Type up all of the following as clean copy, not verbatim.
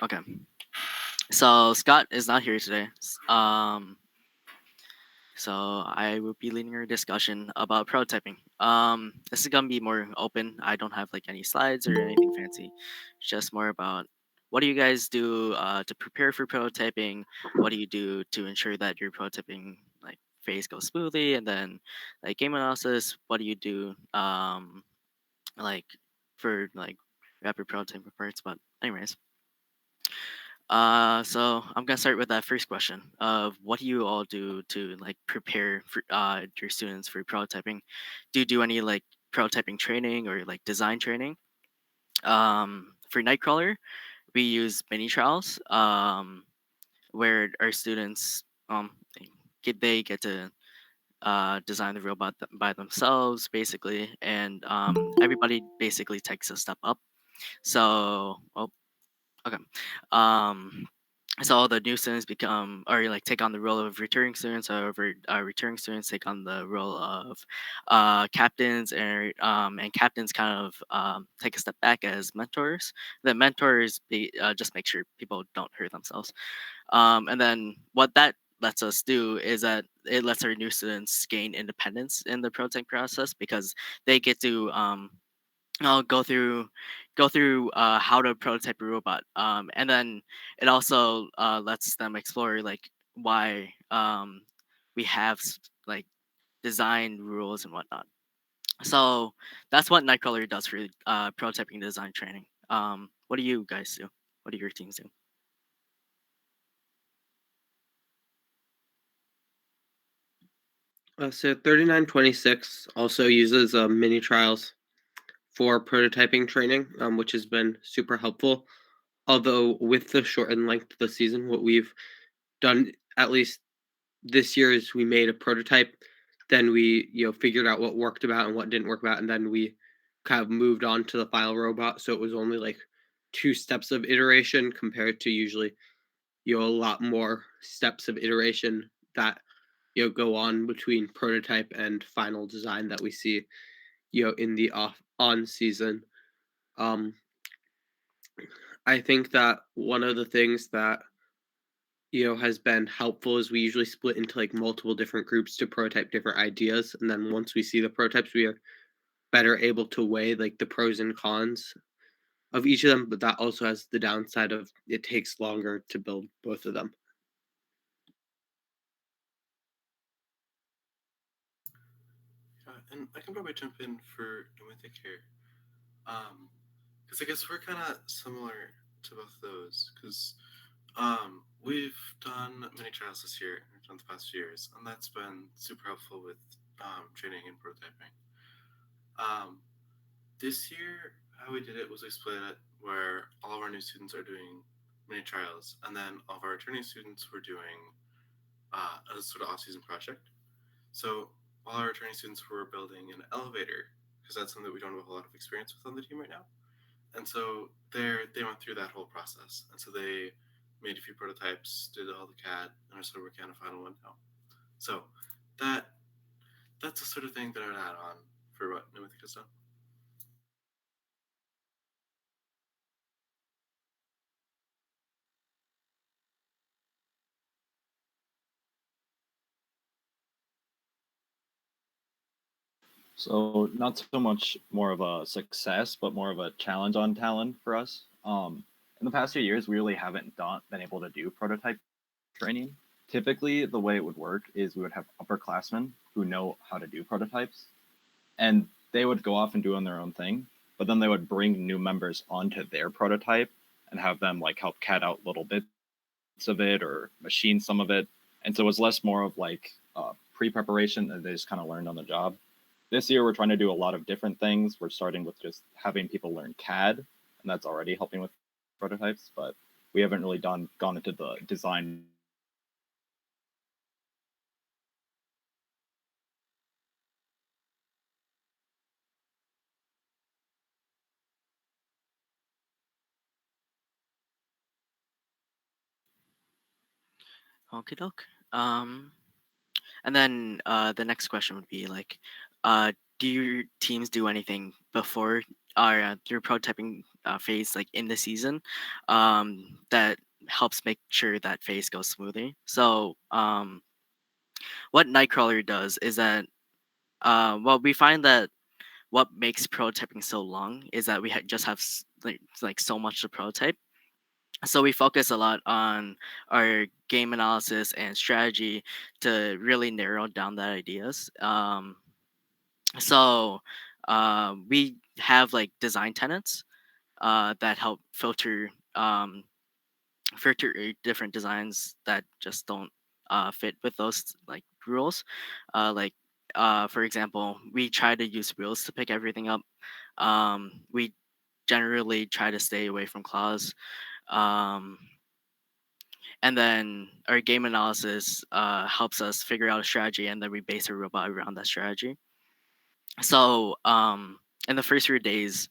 Okay. So Scott is not here today. So I will be leading a discussion about prototyping. This is gonna be more open. I don't have like any slides or anything fancy. It's just more about what do you guys do to prepare for prototyping? What do you do to ensure that your prototyping like phase goes smoothly? And then like game analysis. What do you do like for like rapid prototyping parts? But anyways. So I'm gonna start with that first question of what do you all do to like prepare for your students for prototyping? Do you do any like prototyping training or like design training? For Nightcrawler, we use mini trials where our students they get to design the robot by themselves basically, and everybody basically takes a step up. So, oh, okay. Um, so the new students become or like take on the role of returning students. However, returning students take on the role of captains, and captains kind of take a step back as mentors. The mentors just make sure people don't hurt themselves. And then what that lets us do is that it lets our new students gain independence in the prototype process because they get to I'll go through how to prototype a robot, and then it also lets them explore like why we have like design rules and whatnot. So that's what Nightcrawler does for prototyping design training. What do you guys do? What do your teams do? So 3926 also uses mini trials for prototyping training, which has been super helpful. Although with the shortened length of the season, what we've done at least this year is we made a prototype, then we figured out what worked about and what didn't work about, and then we kind of moved on to the final robot. So it was only like two steps of iteration compared to usually a lot more steps of iteration that go on between prototype and final design that we see in the off on season. um I think that one of the things that has been helpful is we usually split into like multiple different groups to prototype different ideas, and then once we see the prototypes we are better able to weigh like the pros and cons of each of them, but that also has the downside of it takes longer to build both of them. And I can probably jump in for Mythic here. Because I guess we're kind of similar to both those. Because we've done many trials this year, we've done the past few years, and that's been super helpful with training and prototyping. Um, this year, how we did it was we split it where all of our new students are doing mini trials, and then all of our returning students were doing a sort of off-season project. So all our returning students were building an elevator because that's something that we don't have a lot of experience with on the team right now. And so they went through that whole process. And so they made a few prototypes, did all the CAD, and are sort of working on a final one now. So that that's the sort of thing that I would add on for what Nomothic has done. So not so much more of a success, but more of a challenge on talent for us. In the past few years, we really haven't been able to do prototype training. Typically, the way it would work is we would have upperclassmen who know how to do prototypes, and they would go off and do on their own thing. But then they would bring new members onto their prototype and have them like help CAD out little bits of it or machine some of it. And so it was less more of like pre-preparation that they just kind of learned on the job. This year, we're trying to do a lot of different things. We're starting with just having people learn CAD, and that's already helping with prototypes. But we haven't really gone into the design. Okie doke. And then the next question would be like, do your teams do anything before your prototyping phase like in the season, that helps make sure that phase goes smoothly. So what Nightcrawler does is that well, we find that what makes prototyping so long is that we just have like so much to prototype. So we focus a lot on our game analysis and strategy to really narrow down the ideas. So we have like design tenets that help filter different designs that just don't fit with those like rules. Like for example, we try to use wheels to pick everything up. We generally try to stay away from claws. Um, and then our game analysis helps us figure out a strategy, and then we base a robot around that strategy. So in the first few days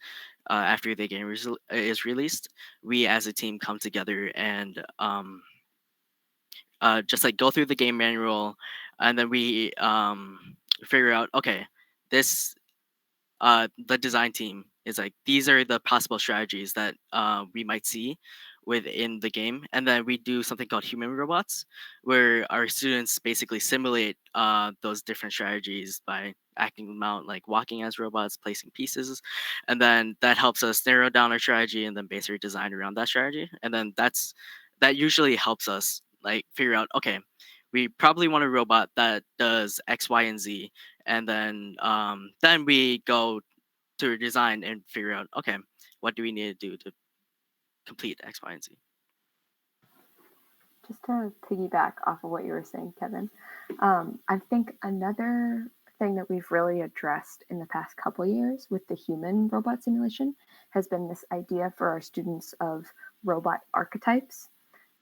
after the game is released, we as a team come together and just like go through the game manual, and then we figure out, okay, this the design team is like, these are the possible strategies that we might see within the game, and then we do something called human robots, where our students basically simulate those different strategies by acting them out, like walking as robots, placing pieces, and then that helps us narrow down our strategy and then base our design around that strategy, and then that usually helps us like figure out, okay, we probably want a robot that does X, Y, and Z, and then we go to design and figure out, okay, what do we need to do to complete X, Y, and Z. Just to piggyback off of what you were saying, Kevin, I think another thing that we've really addressed in the past couple of years with the human robot simulation has been this idea for our students of robot archetypes.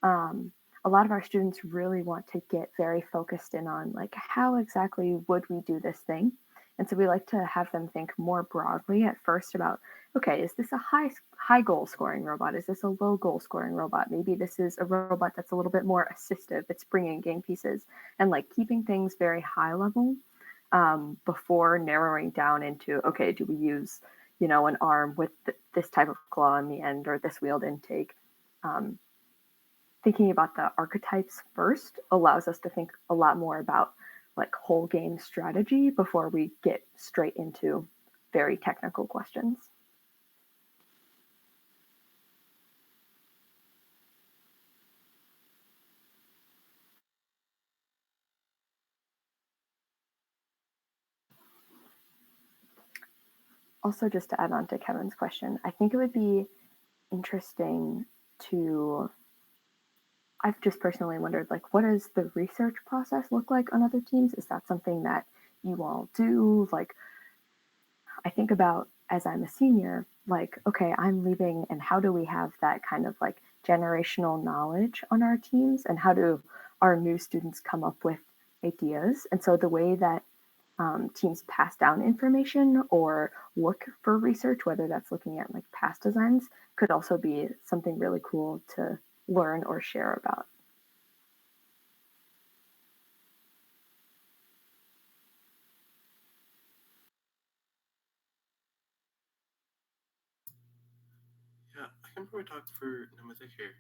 A lot of our students really want to get very focused in on like, how exactly would we do this thing? And so we like to have them think more broadly at first about, okay, is this a high goal scoring robot? Is this a low goal scoring robot? Maybe this is a robot that's a little bit more assistive. It's bringing game pieces, and like keeping things very high level before narrowing down into, okay, do we use, an arm with this type of claw on the end or this wheeled intake? Thinking about the archetypes first allows us to think a lot more about like whole game strategy before we get straight into very technical questions. Also, just to add on to Kevin's question, I think it would be interesting to, I've just personally wondered, like, what does the research process look like on other teams? Is that something that you all do? Like, I think about as I'm a senior, like, okay, I'm leaving, and how do we have that kind of like generational knowledge on our teams? And how do our new students come up with ideas? And so the way that teams pass down information or look for research, whether that's looking at like past designs, could also be something really cool to learn or share about. Yeah, I can probably talk for Nemothic here.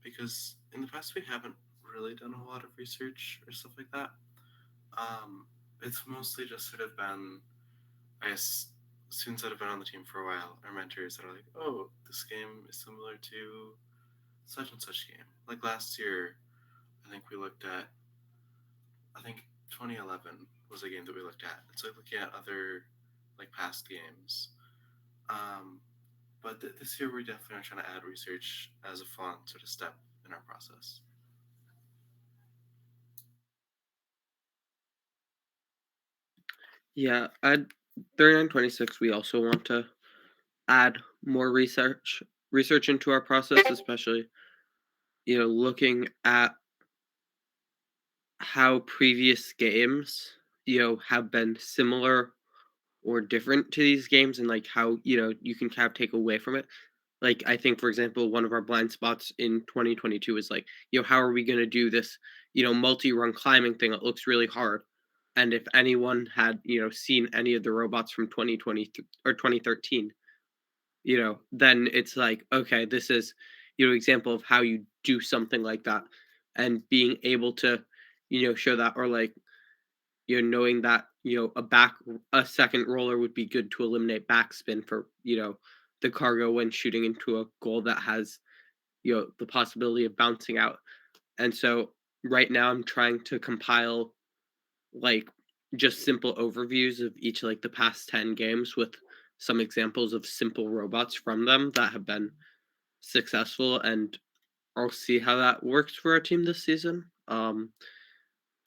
Because in the past we haven't really done a lot of research or stuff like that. It's mostly just sort of been, I guess, students that have been on the team for a while, our mentors that are like, oh, this game is similar to such and such game. Like last year, I think we looked at, I think 2011 was a game that we looked at. It's like looking at other like past games. But this year we're definitely trying to add research as a fun sort of step in our process. Yeah, at 3926, we also want to add more research into our process, especially looking at how previous games have been similar or different to these games, and like how you can kind of take away from it. Like, I think, for example, one of our blind spots in 2022 is like, how are we going to do this multi-run climbing thing? It looks really hard. And if anyone had, seen any of the robots from 2020 or 2013, then it's like, okay, this is, example of how you do something like that, and being able to, show that, or like, knowing that, a second roller would be good to eliminate backspin for, the cargo when shooting into a goal that has, the possibility of bouncing out. And so right now I'm trying to compile like just simple overviews of each, like the past 10 games, with some examples of simple robots from them that have been successful, and I'll see how that works for our team this season. But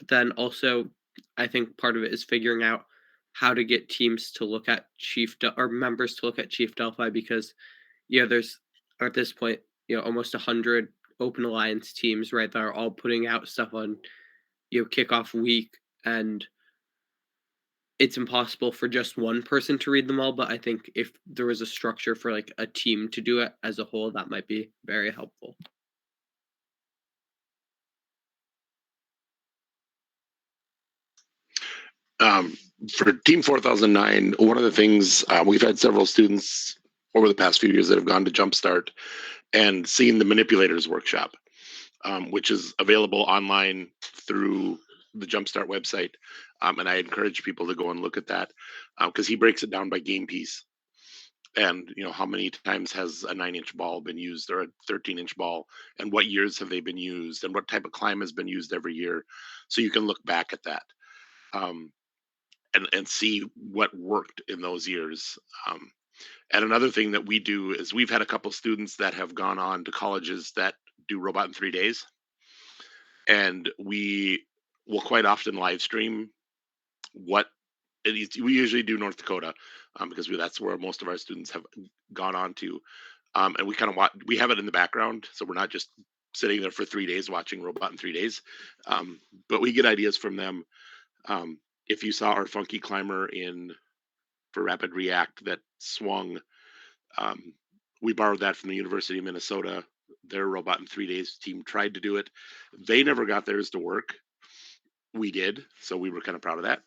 then also, I think part of it is figuring out how to get teams to look at or members to look at Chief Delphi, because there's at this point, almost 100 open alliance teams, right, that are all putting out stuff on kickoff week, and it's impossible for just one person to read them all. But I think if there was a structure for like a team to do it as a whole, that might be very helpful. For Team 4009, one of the things we've had several students over the past few years that have gone to Jumpstart and seen the Manipulators Workshop, which is available online through the Jumpstart website. And I encourage people to go and look at that, because he breaks it down by game piece. And how many times has a 9-inch ball been used, or a 13-inch ball, and what years have they been used, and what type of climb has been used every year, so you can look back at that. And see what worked in those years. And another thing that we do is we've had a couple students that have gone on to colleges that do robot in 3 days, and we will quite often live stream what it is. We usually do North Dakota, because that's where most of our students have gone on to, and we kind of we have it in the background, so we're not just sitting there for 3 days watching robot in 3 days, but we get ideas from them. If you saw our funky climber for rapid react that swung, we borrowed that from the University of Minnesota. Their robot in 3 days team tried to do it. They never got theirs to work. We did, so we were kind of proud of that.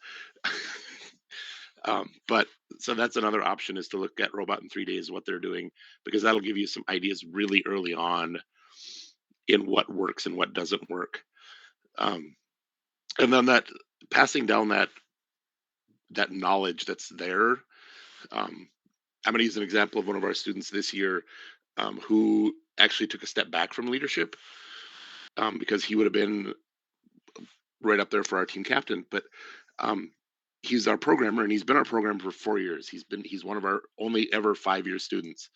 But so that's another option, is to look at robot in 3 days, what they're doing, because that'll give you some ideas really early on in what works and what doesn't work. And then that passing down that knowledge that's there. I'm going to use an example of one of our students this year, who actually took a step back from leadership, because he would have been right up there for our team captain. But he's our programmer, and he's been our programmer for 4 years. He's one of our only ever 5-year students.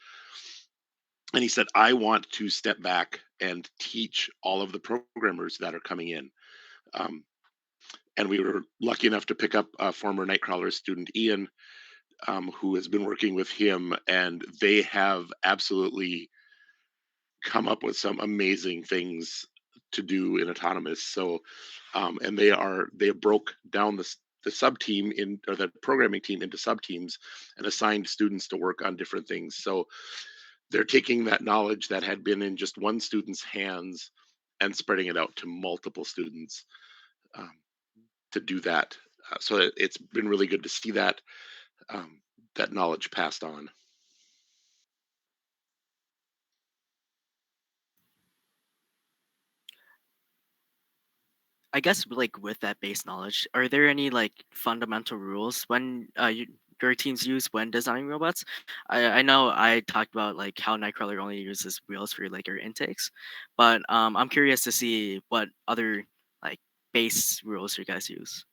And he said, I want to step back and teach all of the programmers that are coming in. And we were lucky enough to pick up a former KnightKrawler student, Ian, who has been working with him, and they have absolutely come up with some amazing things to do in autonomous. So, and they broke down the sub team or the programming team into sub teams, and assigned students to work on different things. So they're taking that knowledge that had been in just one student's hands and spreading it out to multiple students, to do that. So it's been really good to see that, that knowledge passed on. I guess like with that base knowledge, are there any like fundamental rules when your teams use when designing robots? I know I talked about like how Nightcrawler only uses wheels for like your intakes, but I'm curious to see what other like base rules you guys use.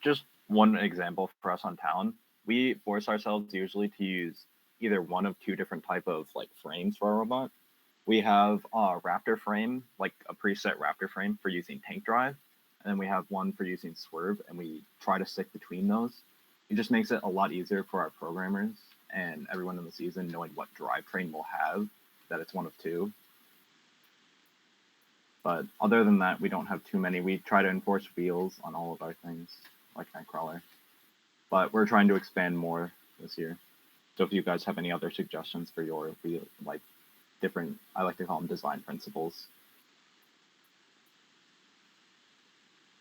Just one example for us on Talon. We force ourselves usually to use either one of two different type of like frames for our robot. We have a Raptor frame, like a preset Raptor frame for using tank drive, and then we have one for using swerve, and we try to stick between those. It just makes it a lot easier for our programmers and everyone in the season knowing what drivetrain we'll have, that it's one of two. But other than that, we don't have too many. We try to enforce wheels on all of our things, like KnightKrawler. But we're trying to expand more this year. So if you guys have any other suggestions for your wheel, like different, I like to call them design principles?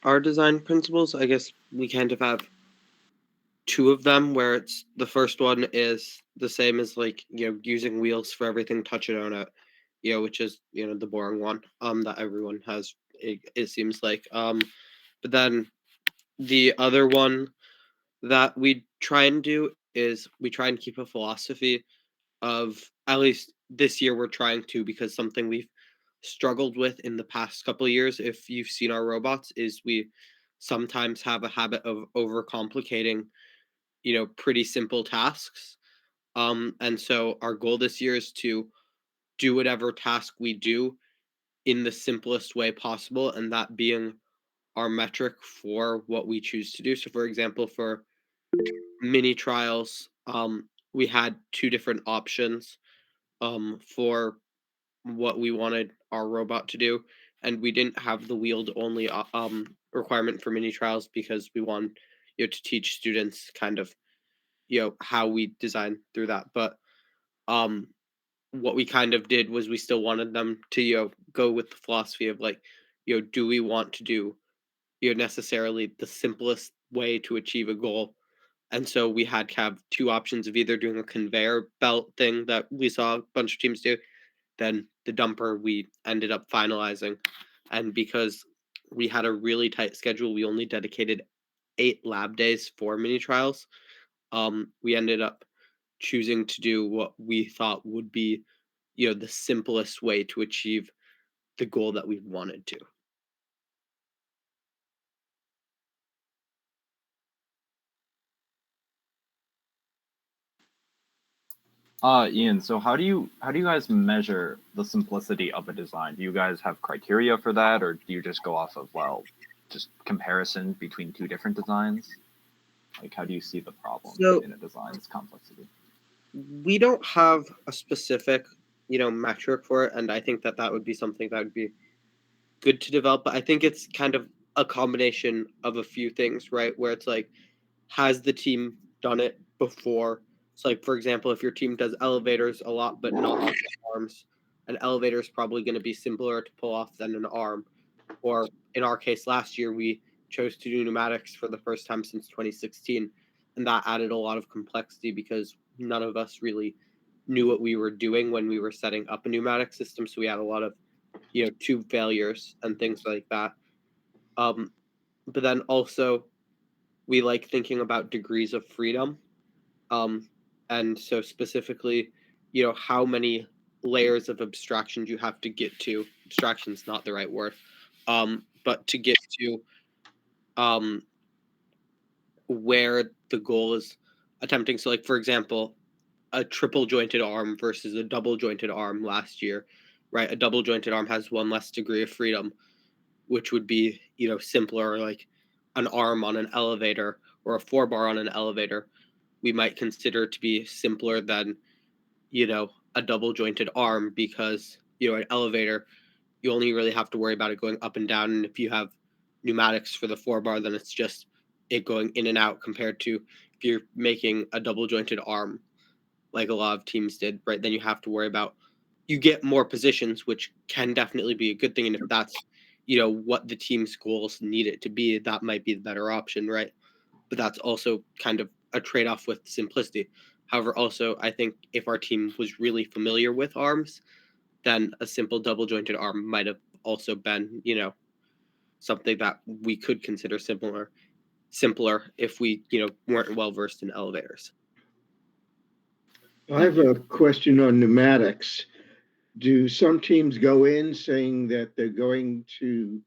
Our design principles, I guess we kind of have two of them, where it's the first one is the same as like, using wheels for everything, touch it on it, which is, the boring one, that everyone has, it seems like. But then the other one that we try and do is we try and keep a philosophy of, at least this year we're trying to, because something we've struggled with in the past couple of years, if you've seen our robots, is we sometimes have a habit of overcomplicating, pretty simple tasks. And so our goal this year is to do whatever task we do in the simplest way possible, and that being our metric for what we choose to do. So for example, for mini trials, we had two different options for what we wanted our robot to do, and we didn't have the wheeled only requirement for mini trials because we want, to teach students kind of, how we design through that. But um what we kind of did was we still wanted them to, go with the philosophy of like, do we want to do, necessarily the simplest way to achieve a goal. And so we had to have two options of either doing a conveyor belt thing that we saw a bunch of teams do, then the dumper we ended up finalizing. And because we had a really tight schedule, we only dedicated 8 lab days for mini trials. We ended up choosing to do what we thought would be, the simplest way to achieve the goal that we wanted to. Ian, so how do you guys measure the simplicity of a design? Do you guys have criteria for that, or do you just go off of, well, just comparison between two different designs? Like, how do you see the problem in a design's complexity? We don't have a specific, metric for it, and I think that would be something that would be good to develop. But I think it's kind of a combination of a few things, right? Where it's like, has the team done it before? So, like, for example, if your team does elevators a lot but not arms, an elevator is probably going to be simpler to pull off than an arm. Or in our case, last year we chose to do pneumatics for the first time since 2016, and that added a lot of complexity because none of us really knew what we were doing when we were setting up a pneumatic system. So we had a lot of, tube failures and things like that. But then also we like thinking about degrees of freedom. And so specifically, how many layers of abstractions you have to get to. Abstraction's not the right word. But to get to where the goal is attempting. So, like, for example, a triple jointed arm versus a double jointed arm last year, right? A double jointed arm has one less degree of freedom, which would be, simpler, like an arm on an elevator or a 4-bar on an elevator. We might consider to be simpler than, a double jointed arm because, an elevator, you only really have to worry about it going up and down. And if you have pneumatics for the 4-bar, then it's just it going in and out, compared to if you're making a double jointed arm, like a lot of teams did, right? Then you have to worry about, you get more positions, which can definitely be a good thing. And if that's, what the team's goals need it to be, that might be the better option, right? But that's also kind of a trade-off with simplicity. However, also, I think if our team was really familiar with arms, then a simple double jointed arm might have also been, something that we could consider simpler if we, weren't well versed in elevators. I have a question on pneumatics. Do some teams go in saying that they're going to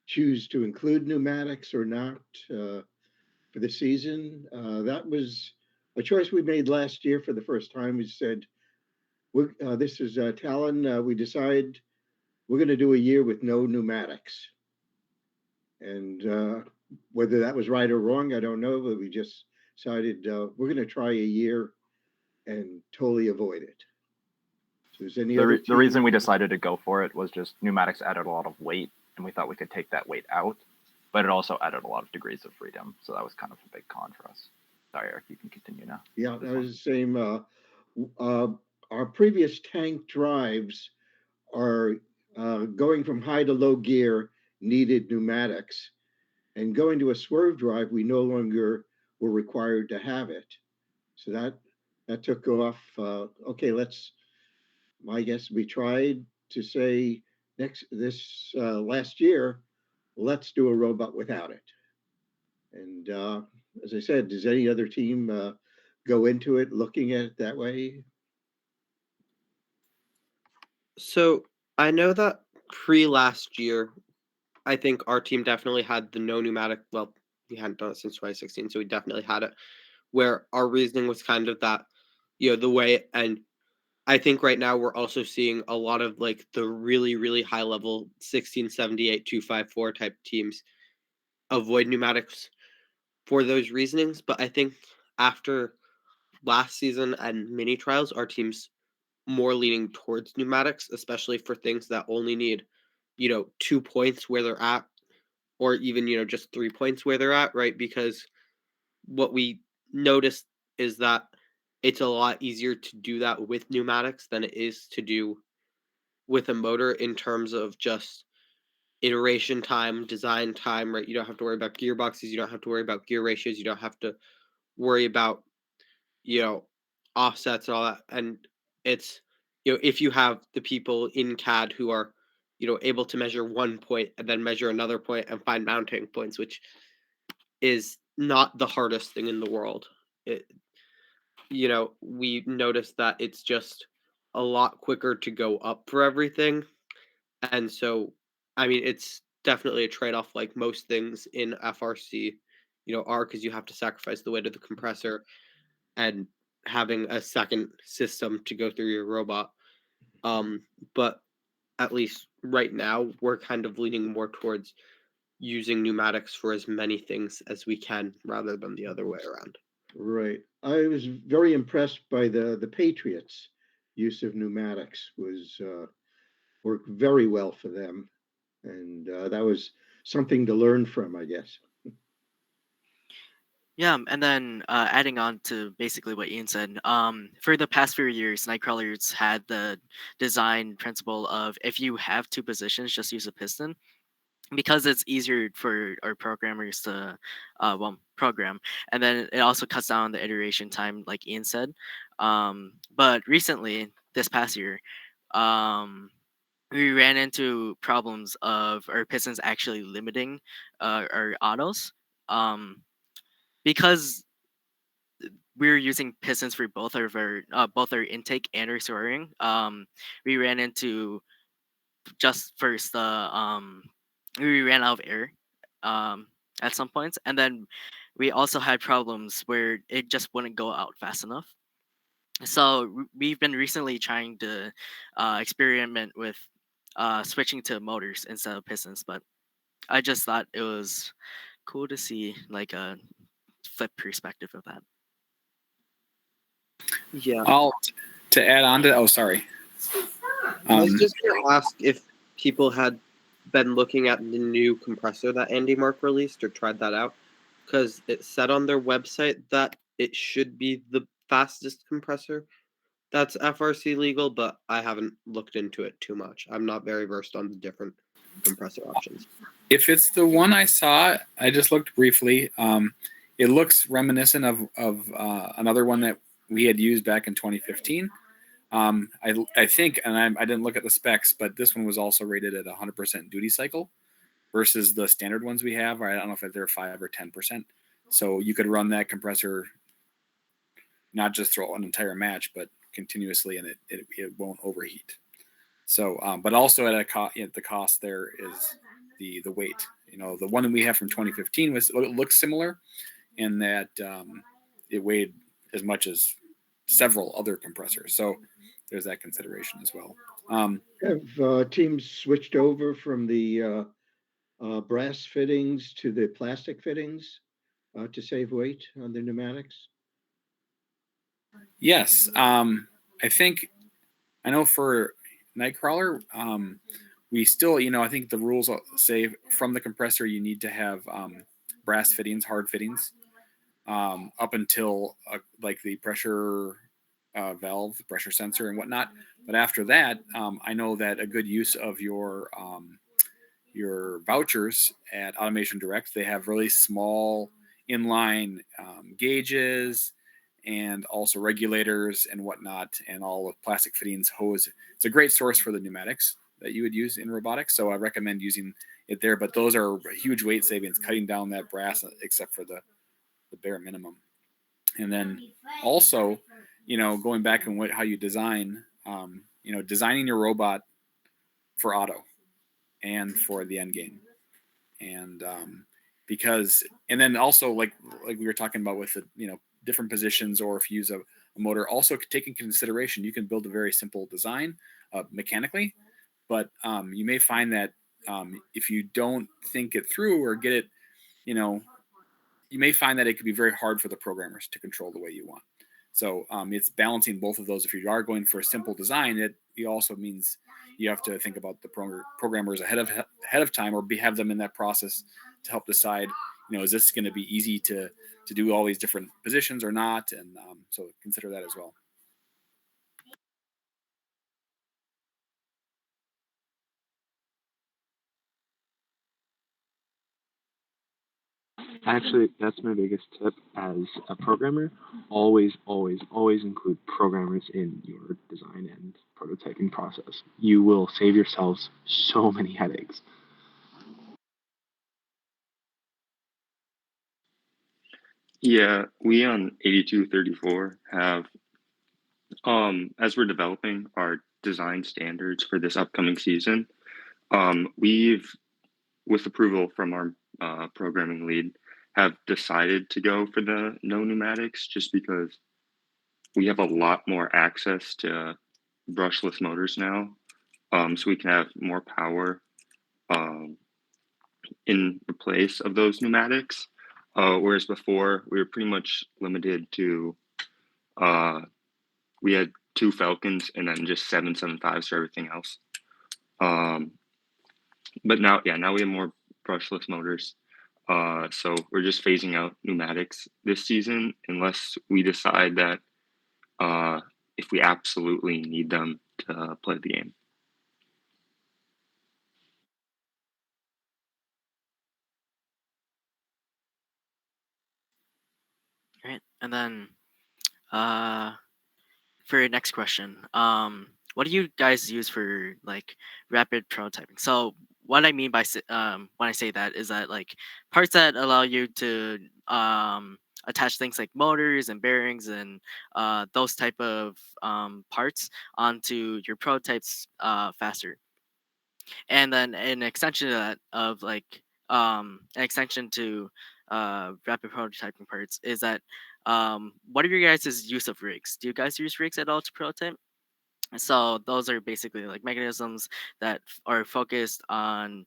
choose to include pneumatics or not for the season? That was a choice we made last year for the first time. We said, this is Talon. We decide we're going to do a year with no pneumatics. And whether that was right or wrong, I don't know, but we just decided we're going to try a year and totally avoid it. So is any other The reason we decided to go for it was just pneumatics added a lot of weight, and we thought we could take that weight out, but it also added a lot of degrees of freedom. So that was kind of a big con for us. Sorry, Eric, you can continue now. Yeah, that was the same. our previous tank drives are going from high to low gear needed pneumatics, and going to a swerve drive, we no longer were required to have it. So that took off. Okay, my guess, we tried to say this last year, let's do a robot without it. And as I said, does any other team go into it looking at it that way? So I know that pre last year, I think our team definitely had the no pneumatic. Well, we hadn't done it since 2016, so we definitely had it. Where our reasoning was kind of that, the way, and I think right now we're also seeing a lot of like the really, really high level 1678 254 type teams avoid pneumatics for those reasonings. But I think after last season and mini trials, our team's more leaning towards pneumatics, especially for things that only need, 2 points where they're at, or even, just 3 points where they're at, right? Because what we noticed is that it's a lot easier to do that with pneumatics than it is to do with a motor in terms of just iteration time, design time, right? You don't have to worry about gearboxes, you don't have to worry about gear ratios, you don't have to worry about, you know, offsets and all that. And it's, if you have the people in CAD who are, able to measure 1 point and then measure another point and find mounting points, which is not the hardest thing in the world. It, we noticed that it's just a lot quicker to go up for everything. And so, I mean, it's definitely a trade off like most things in FRC, are because you have to sacrifice the weight of the compressor and having a second system to go through your robot. But at least right now, we're kind of leaning more towards using pneumatics for as many things as we can rather than the other way around. Right. I was very impressed by the Patriots' use of pneumatics. Was worked very well for them, and that was something to learn from, I guess. Yeah, and then adding on to basically what Ian said, for the past few years, Nightcrawlers had the design principle of if you have two positions, just use a piston because it's easier for our programmers to program, and then it also cuts down the iteration time, like Ian said. But recently, this past year, we ran into problems of our pistons actually limiting our autos. Because we're using pistons for both our intake and our soaring. We ran into just first we ran out of air at some points, and then we also had problems where it just wouldn't go out fast enough. So we've been recently trying to experiment with switching to motors instead of pistons, but I just thought it was cool to see like a flip perspective of that. Yeah. To add on to, oh, sorry. I was just going to ask if people had been looking at the new compressor that Andy Mark released or tried that out, because it said on their website that it should be the fastest compressor that's FRC legal, but I haven't looked into it too much. I'm not very versed on the different compressor options. If it's the one I saw, I just looked briefly. It looks reminiscent of another one that we had used back in 2015. I think, and I didn't look at the specs, but this one was also rated at 100% duty cycle versus the standard ones we have. I don't know if they're 5 or 10%. So you could run that compressor, not just through an entire match, but continuously, and it won't overheat. So, but also at the cost there is the weight. The one that we have from 2015 looks similar in that it weighed as much as several other compressors. So there's that consideration as well. Have teams switched over from the brass fittings to the plastic fittings to save weight on the pneumatics? Yes. I know for KnightKrawler, we still, I think the rules say from the compressor, you need to have brass fittings, hard fittings, up until like the pressure valve, pressure sensor, and whatnot. But after that, I know that a good use of your vouchers at Automation Direct, they have really small inline gauges and also regulators and whatnot, and all of plastic fittings, hose. It's a great source for the pneumatics that you would use in robotics. So I recommend using it there. But those are huge weight savings, cutting down that brass, except for the bare minimum. And then also, going back and how you design, designing your robot for auto and for the end game. And and then also like we were talking about with the, different positions, or if you use a motor, also take in consideration, you can build a very simple design mechanically, but you may find that if you don't think it through or get it, you may find that it could be very hard for the programmers to control the way you want. So it's balancing both of those. If you are going for a simple design, it also means you have to think about the programmers ahead of time, or have them in that process to help decide, is this going to be easy to do all these different positions or not? And so consider that as well. Actually, that's my biggest tip as a programmer. Always, always, always include programmers in your design and prototyping process. You will save yourselves so many headaches. Yeah, we on 8234 have, as we're developing our design standards for this upcoming season, we've, with approval from our programming lead, have decided to go for the no pneumatics, just because we have a lot more access to brushless motors now, so we can have more power in place of those pneumatics. Whereas before, we were pretty much limited to, we had 2 Falcons and then just 775s for everything else. But now we have more brushless motors. So we're just phasing out pneumatics this season, unless we decide that if we absolutely need them to play the game. All right, and then for your next question, what do you guys use for like rapid prototyping? So what I mean by when I say that is that like parts that allow you to attach things like motors and bearings and those type of parts onto your prototypes faster. And then an extension to that of like an extension to rapid prototyping parts is that what are your guys' use of rigs? Do you guys use rigs at all to prototype? So those are basically like mechanisms that are focused on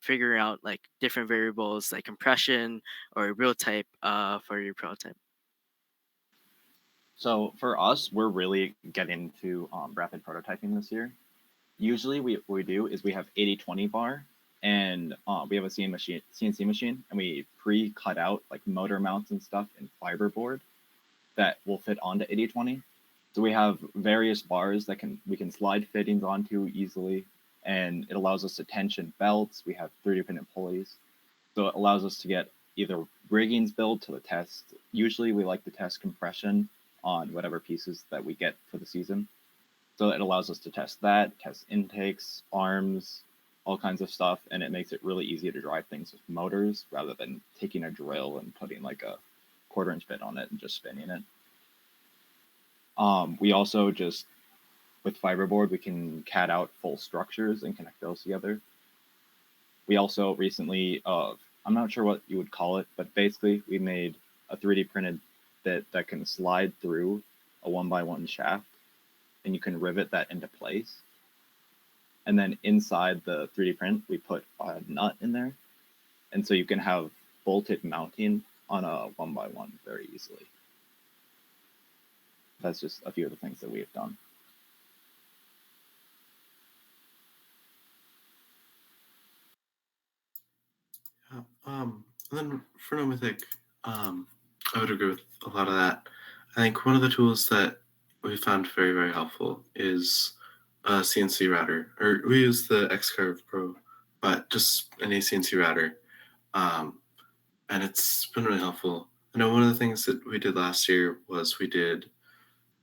figuring out like different variables like compression or wheel type for your prototype. So for us, we're really getting into rapid prototyping this year. Usually what we do is we have 80-20 bar, and we have a CNC machine, and we pre-cut out like motor mounts and stuff in fiberboard that will fit onto 80-20. So we have various bars that we can slide fittings onto easily, and it allows us to tension belts. We have 3D printed pulleys. So it allows us to get either riggings built to the test. Usually we like to test compression on whatever pieces that we get for the season. So it allows us to test that, test intakes, arms, all kinds of stuff, and it makes it really easy to drive things with motors rather than taking a drill and putting like a 1/4-inch bit on it and just spinning it. We also just, with fiberboard, we can CAD out full structures and connect those together. We also recently, I'm not sure what you would call it, but basically we made a 3D printed bit that can slide through a 1x1 shaft, and you can rivet that into place. And then inside the 3D print, we put a nut in there. And so you can have bolted mounting on a 1x1 very easily. That's just a few of the things that we have done. Yeah, and then for no mythic, I would agree with a lot of that. I think one of the tools that we found very, very helpful is a CNC router, or we use the Xcurve Pro, but just any CNC router. And it's been really helpful. I know one of the things that we did last year was we did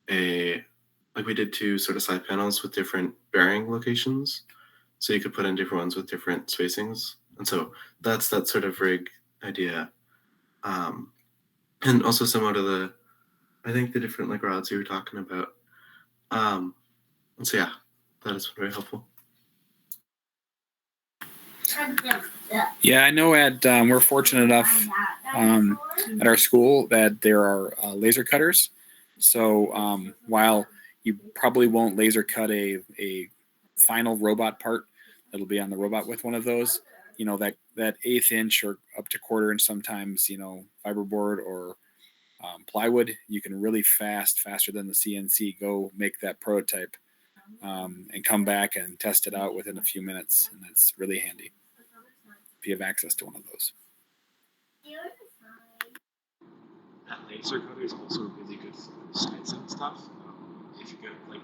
two sort of side panels with different bearing locations. So you could put in different ones with different spacings. And so that's that sort of rig idea. And also similar to I think the different like rods you were talking about. And so yeah, that has been very helpful. Yeah, I know we're fortunate enough at our school that there are laser cutters. So while you probably won't laser cut a final robot part that'll be on the robot with one of those, you know, that 1/8 inch or up to 1/4 inch sometimes, you know, fiberboard or plywood, you can really faster than the CNC, go make that prototype and come back and test it out within a few minutes. And that's really handy if you have access to one of those. That laser cutter is also really good for slicing stuff. If you get like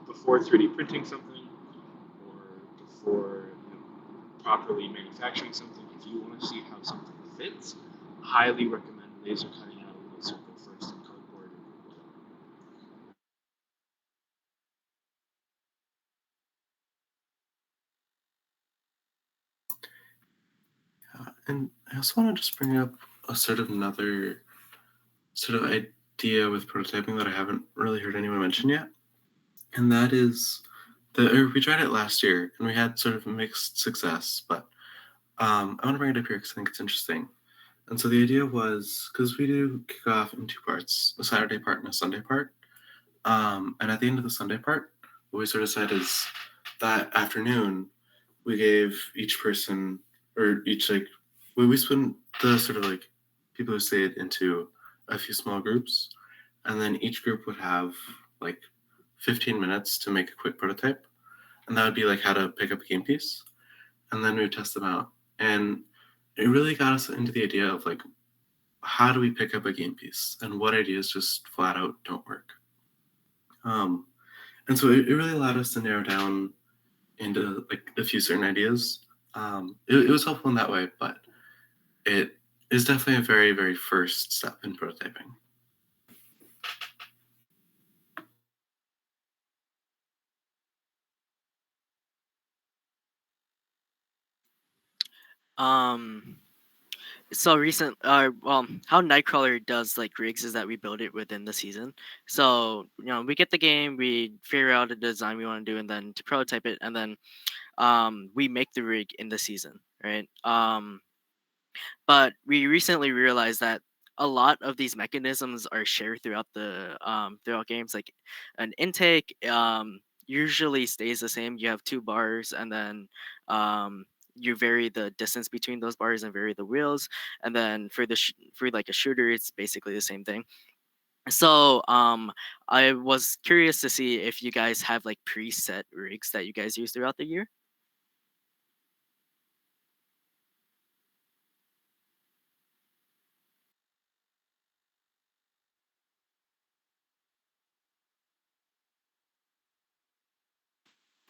before 3D printing something or before properly manufacturing something, if you want to see how something fits, highly recommend laser cutting out a little circle first in cardboard. And I also want to just bring up a sort of another sort of idea with prototyping that I haven't really heard anyone mention yet. And that is we tried it last year and we had sort of mixed success, but I want to bring it up here because I think it's interesting. And so the idea was, because we do kick off in 2 parts, a Saturday part and a Sunday part. And at the end of the Sunday part, what we sort of said is that afternoon, we gave each person, or each we split the sort of like people who stayed into a few small groups, and then each group would have like 15 minutes to make a quick prototype, and that would be like how to pick up a game piece, and then we would test them out, and it really got us into the idea of like, how do we pick up a game piece, and what ideas just flat out don't work. And so it really allowed us to narrow down into like a few certain ideas. It was helpful in that way, but it is definitely a very, very first step in prototyping. So how KnightKrawler does like rigs is that we build it within the season. So we get the game, we figure out a design we want to do, and then to prototype it, and then we make the rig in the season, right? But we recently realized that a lot of these mechanisms are shared throughout throughout games. Like an intake usually stays the same. You have 2 bars, and then you vary the distance between those bars and vary the wheels. And then for for like a shooter, it's basically the same thing. So I was curious to see if you guys have like preset rigs that you guys use throughout the year.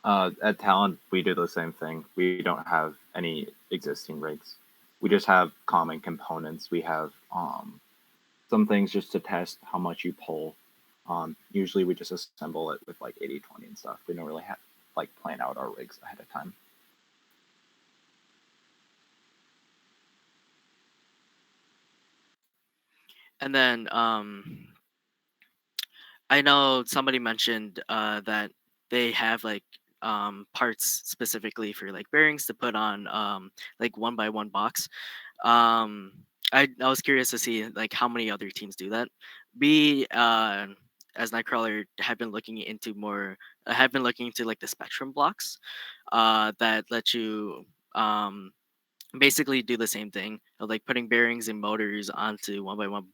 At Talent, we do the same thing. We don't have any existing rigs. We just have common components. We have some things just to test how much you pull. Usually we just assemble it with like 80/20 and stuff. We don't really have like plan out our rigs ahead of time. And then I know somebody mentioned that they have like parts specifically for like bearings to put on like 1x1 box. Um, I was curious to see like how many other teams do that. We as KnightKrawler have been looking into like the Spectrum blocks that let you basically do the same thing of like putting bearings and motors onto 1x1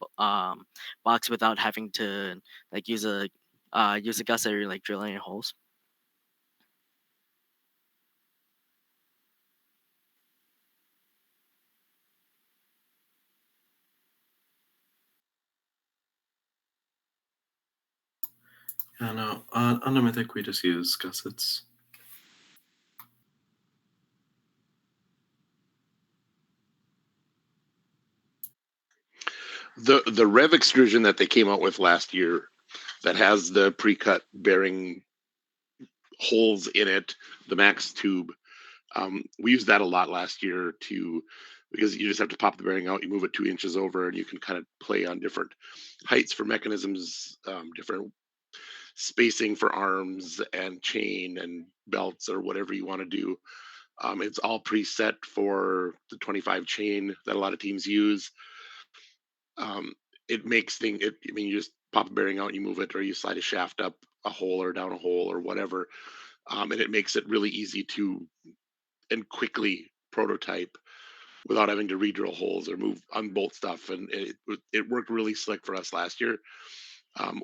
box without having to like use a gusset or like drill any holes. Yeah, no, on the Mythic we just use gussets. The Rev extrusion that they came out with last year that has the pre-cut bearing holes in it, the max tube. We used that a lot last year because you just have to pop the bearing out, you move it 2 inches over, and you can kind of play on different heights for mechanisms, different spacing for arms and chain and belts or whatever you want to do. It's all preset for the 25 chain that a lot of teams use. It makes things. I mean, you just pop a bearing out, you move it, or you slide a shaft up a hole or down a hole or whatever, and it makes it really easy to and quickly prototype without having to re-drill holes or move unbolt stuff. And it worked really slick for us last year.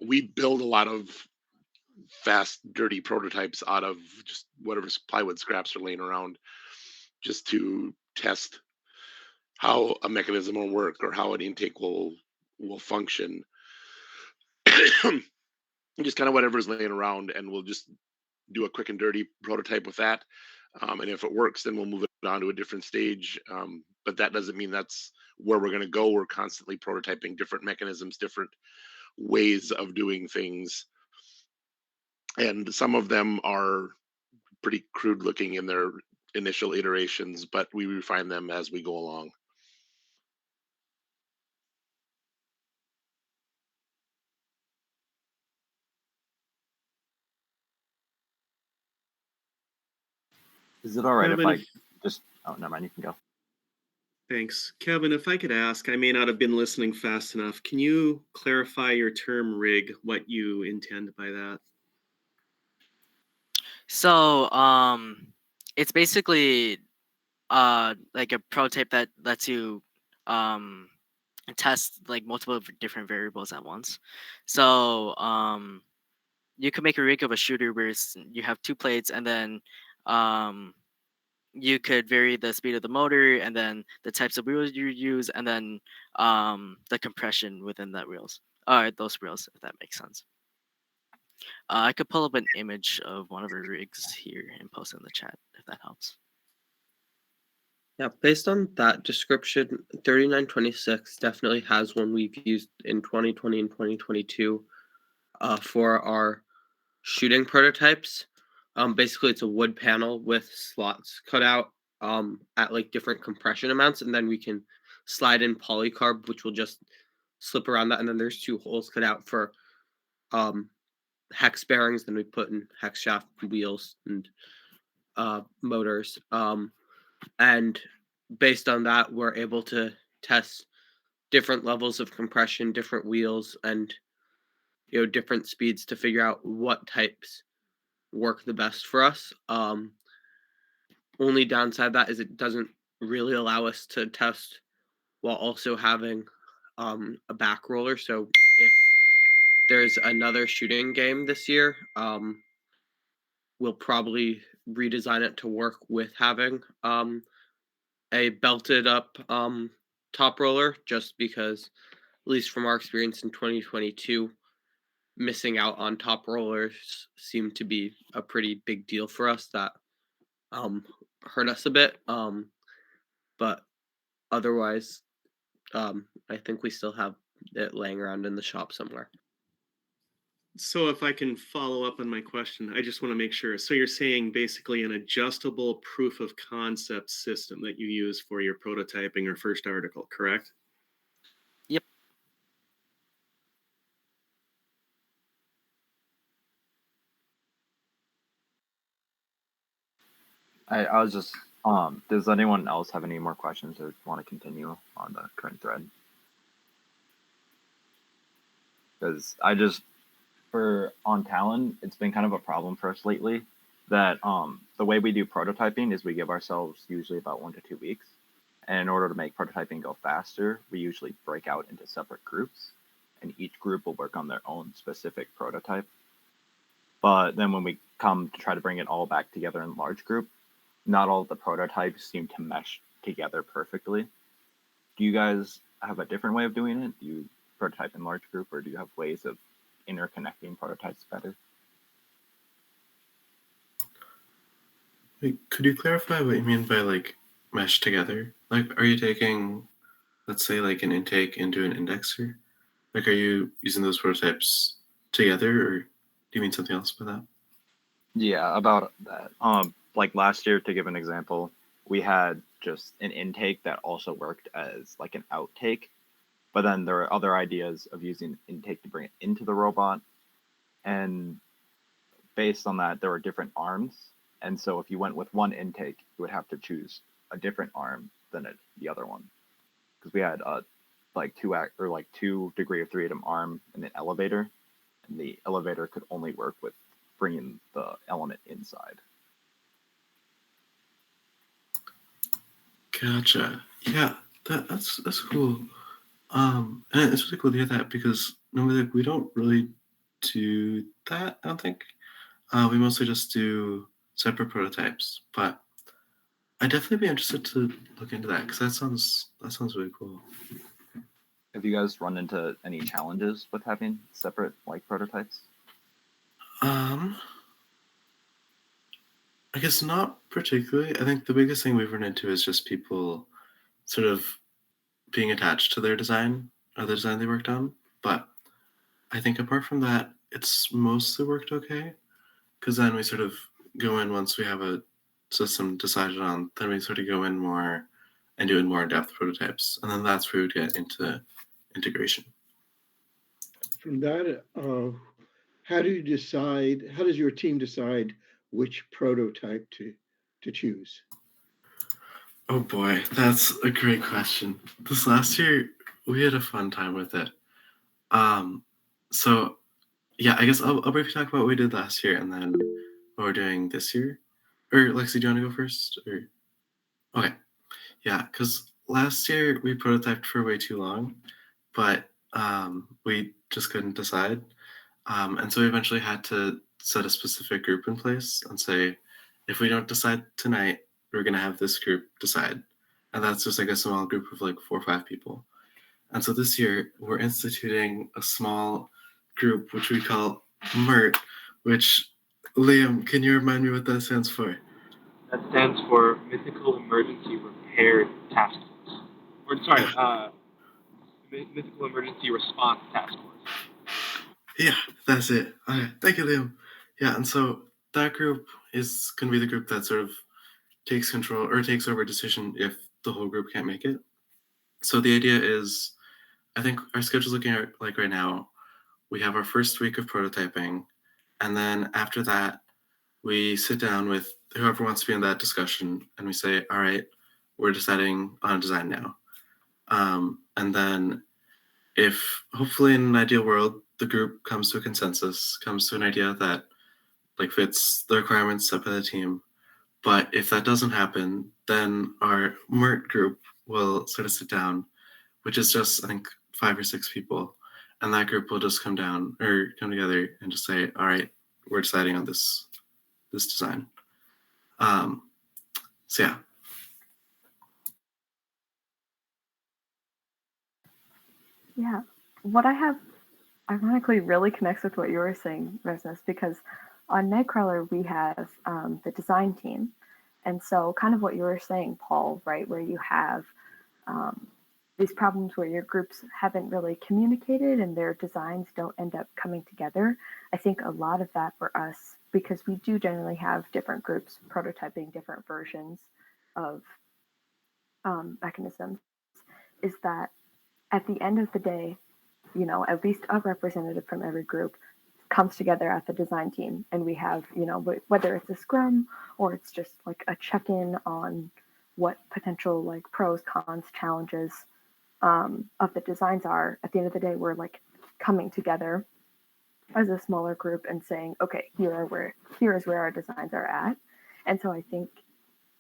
We build a lot of fast, dirty prototypes out of just whatever plywood scraps are laying around, just to test how a mechanism will work or how an intake will function. Just kind of whatever's laying around, and we'll just do a quick and dirty prototype with that. And if it works, then we'll move it on to a different stage. But that doesn't mean that's where we're going to go. We're constantly prototyping different mechanisms, different ways of doing things. And some of them are pretty crude looking in their initial iterations, but we refine them as we go along. Is it all right Kevin, if I just? Oh, never mind. You can go. Thanks. Kevin, if I could ask, I may not have been listening fast enough. Can you clarify your term rig, what you intend by that? So it's basically like a prototype that lets you test like multiple different variables at once. So you could make a rig of a shooter where you have 2 plates, and then you could vary the speed of the motor, and then the types of wheels you use, and then the compression within that those wheels, if that makes sense. I could pull up an image of one of our rigs here and post it in the chat if that helps. Yeah, based on that description, 3926 definitely has one we've used in 2020 and 2022 for our shooting prototypes. Basically, it's a wood panel with slots cut out at like different compression amounts, and then we can slide in polycarb, which will just slip around that. And then there's 2 holes cut out for hex bearings. Then we put in hex shaft wheels and motors. And based on that, we're able to test different levels of compression, different wheels, and different speeds to figure out what types work the best for us. Only downside of that is it doesn't really allow us to test while also having a back roller. So if there's another shooting game this year, we'll probably redesign it to work with having a belted up top roller, just because, at least from our experience in 2022, missing out on top rollers seemed to be a pretty big deal for us that hurt us a bit. But otherwise, I think we still have it laying around in the shop somewhere. So if I can follow up on my question, I just want to make sure. So you're saying basically an adjustable proof of concept system that you use for your prototyping or first article, correct? Yep. I was just does anyone else have any more questions or want to continue on the current thread? Because on Talon, it's been kind of a problem for us lately that the way we do prototyping is we give ourselves usually about 1 to 2 weeks. And in order to make prototyping go faster, we usually break out into separate groups, and each group will work on their own specific prototype. But then when we come to try to bring it all back together in a large group, not all of the prototypes seem to mesh together perfectly. Do you guys have a different way of doing it? Do you prototype in large group, or do you have ways of interconnecting prototypes better. Wait, could you clarify what you mean by like mesh together? Like, are you taking, let's say, like an intake into an indexer? Like, are you using those prototypes together, or do you mean something else by that? Yeah, about that. Like last year, to give an example, we had just an intake that also worked as like an outtake, but then there are other ideas of using intake to bring it into the robot, and based on that, there were different arms, and so if you went with one intake, you would have to choose a different arm than the other one, because we had like two degree of freedom arm and an elevator, and the elevator could only work with bringing the element inside. Gotcha. Yeah, that's cool. And it's really cool to hear that because normally like, we don't really do that. I don't think. We mostly just do separate prototypes, but I'd definitely be interested to look into that because that sounds really cool. Have you guys run into any challenges with having separate like prototypes? I guess not particularly. I think the biggest thing we've run into is just people sort of being attached to their design or the design they worked on. But I think apart from that, it's mostly worked okay. Because then we sort of go in once we have a system decided on, then we sort of go in more and do more in-depth prototypes. And then that's where we get into integration. From that, how does your team decide which prototype to choose? Oh boy, that's a great question. This last year, we had a fun time with it. So yeah, I guess I'll briefly talk about what we did last year and then what we're doing this year. Or Lexi, do you want to go first? Or okay, yeah, because last year we prototyped for way too long, but we just couldn't decide, and so we eventually had to set a specific group in place and say, if we don't decide tonight, we're gonna have this group decide, and that's just like a small group of like 4 or 5 people. And so this year we're instituting a small group which we call MERT, which Liam, can you remind me what that stands for? That stands for Mythical Emergency Repair Task Force. Or sorry, Mythical Emergency Response Task Force. Yeah, that's it. Okay, thank you, Liam. Yeah, and so that group is going to be the group that sort of takes control or takes over decision if the whole group can't make it. So the idea is, I think our schedule's looking at like right now, we have our first week of prototyping, and then after that, we sit down with whoever wants to be in that discussion, and we say, all right, we're deciding on a design now. And then if hopefully in an ideal world, the group comes to a consensus, comes to an idea that like fits the requirements set by the team. But if that doesn't happen, then our MERT group will sort of sit down, which is just I think 5 or 6 people, and that group will just come together and just say, all right, we're deciding on this design. So yeah. Yeah, what I have ironically really connects with what you were saying, Resness, because on KnightKrawler we have the design team, and so kind of what you were saying, Paul, right, where you have these problems where your groups haven't really communicated and their designs don't end up coming together. I think a lot of that for us, because we do generally have different groups prototyping different versions of mechanisms, is that at the end of the day, you know, at least a representative from every group comes together at the design team, and we have, you know, whether it's a scrum or it's just like a check-in on what potential like pros, cons, challenges of the designs are. At the end of the day, we're like coming together as a smaller group and saying, okay, here is where our designs are at. And so I think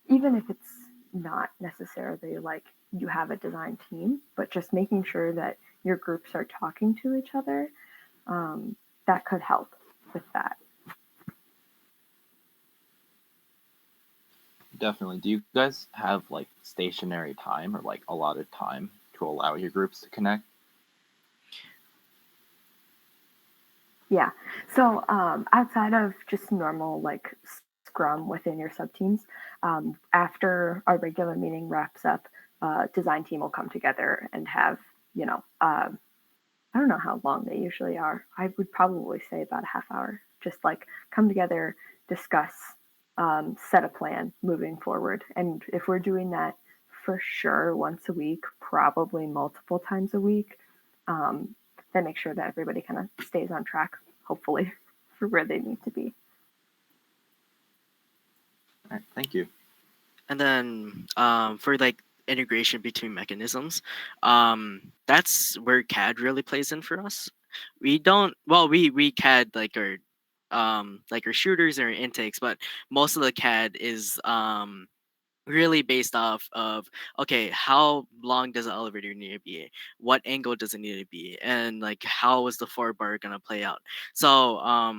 even if it's not necessarily like you have a design team, but just making sure that your groups are talking to each other, that could help with that. Definitely. Do you guys have like stationary time or like allotted time to allow your groups to connect? Yeah. So outside of just normal like scrum within your sub teams, after our regular meeting wraps up, design team will come together and have, I don't know how long they usually are. I would probably say about a half hour. Just like come together, discuss, set a plan moving forward. And if we're doing that for sure once a week, probably multiple times a week, then make sure that everybody kind of stays on track, hopefully, for where they need to be. All right, thank you. And then for like integration between mechanisms, that's where CAD really plays in for us. We don't we CAD like our shooters and our intakes, but most of the CAD is really based off of, okay, how long does the elevator need to be, what angle does it need to be, and like how is the forward bar gonna play out. So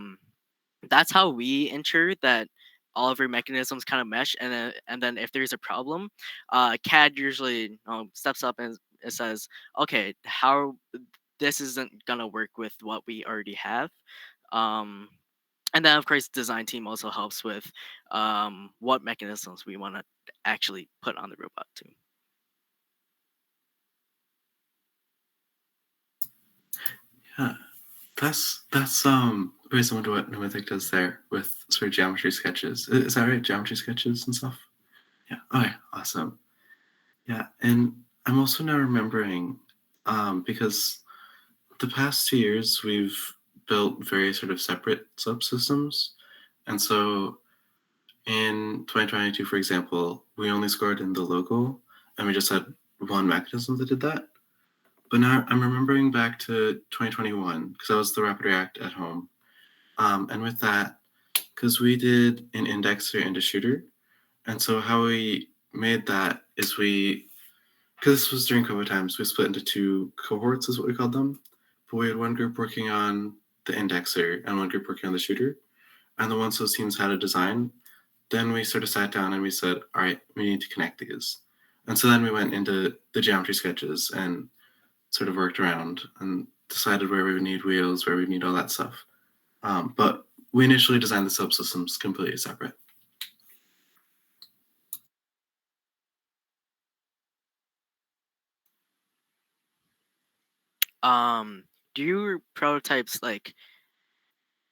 that's how we ensure that all of our mechanisms kind of mesh. And then if there's a problem, CAD usually steps up and it says, okay, how this isn't gonna work with what we already have. um and then of course design team also helps with what mechanisms we want to actually put on the robot too. Yeah, that's very similar to what Pneumatic does there with sort of geometry sketches. Is that right? Geometry sketches and stuff. Yeah. Okay. Awesome. Yeah, and I'm also now remembering because the past 2 years we've built very sort of separate subsystems, and so in 2022, for example, we only scored in the logo, and we just had one mechanism that did that. But now I'm remembering back to 2021 because that was the Rapid React at home. And with that, because we did an indexer and a shooter. And so how we made that is because this was during COVID times, we split into 2 cohorts is what we called them. But we had one group working on the indexer and one group working on the shooter. And then once those teams had a design, then we sort of sat down and we said, all right, we need to connect these. And so then we went into the geometry sketches and sort of worked around and decided where we would need wheels, where we need all that stuff. But we initially designed the subsystems completely separate. Do your prototypes like,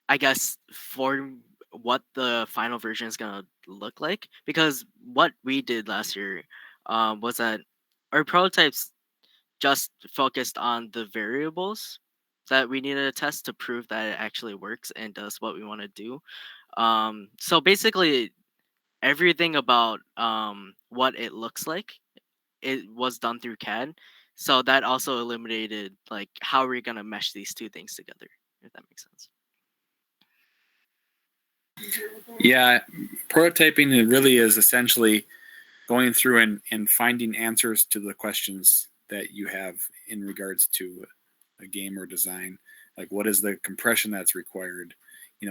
I guess, for what the final version is gonna look like? Because what we did last year was that our prototypes just focused on the variables that we needed to test to prove that it actually works and does what we want to do. So basically, everything about what it looks like, it was done through CAD. So that also eliminated like how we're gonna mesh these two things together, if that makes sense. Yeah, prototyping it really is essentially going through and finding answers to the questions that you have in regards to a game or design. Like what is the compression that's required?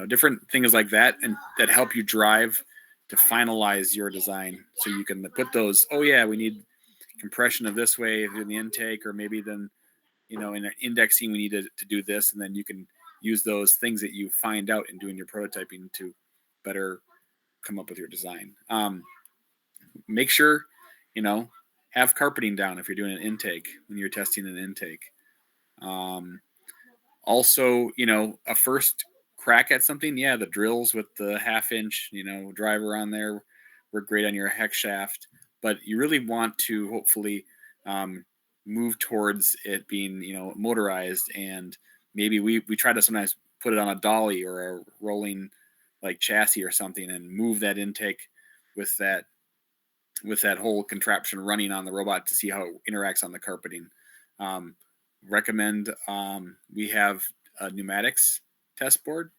Different things like that, and that help you drive to finalize your design. So you can put those, oh yeah, we need compression of this way in the intake, or maybe then, in indexing, we need to do this, and then you can use those things that you find out in doing your prototyping to better come up with your design. Make sure, have carpeting down if you're doing an intake when you're testing an intake. Also, a first crack at something, yeah, the drills with the 1/2 inch, driver on there work great on your hex shaft, but you really want to hopefully move towards it being, motorized, and maybe we try to sometimes put it on a dolly or a rolling like chassis or something and move that intake with that whole contraption running on the robot to see how it interacts on the carpeting. Recommend we have a pneumatics test board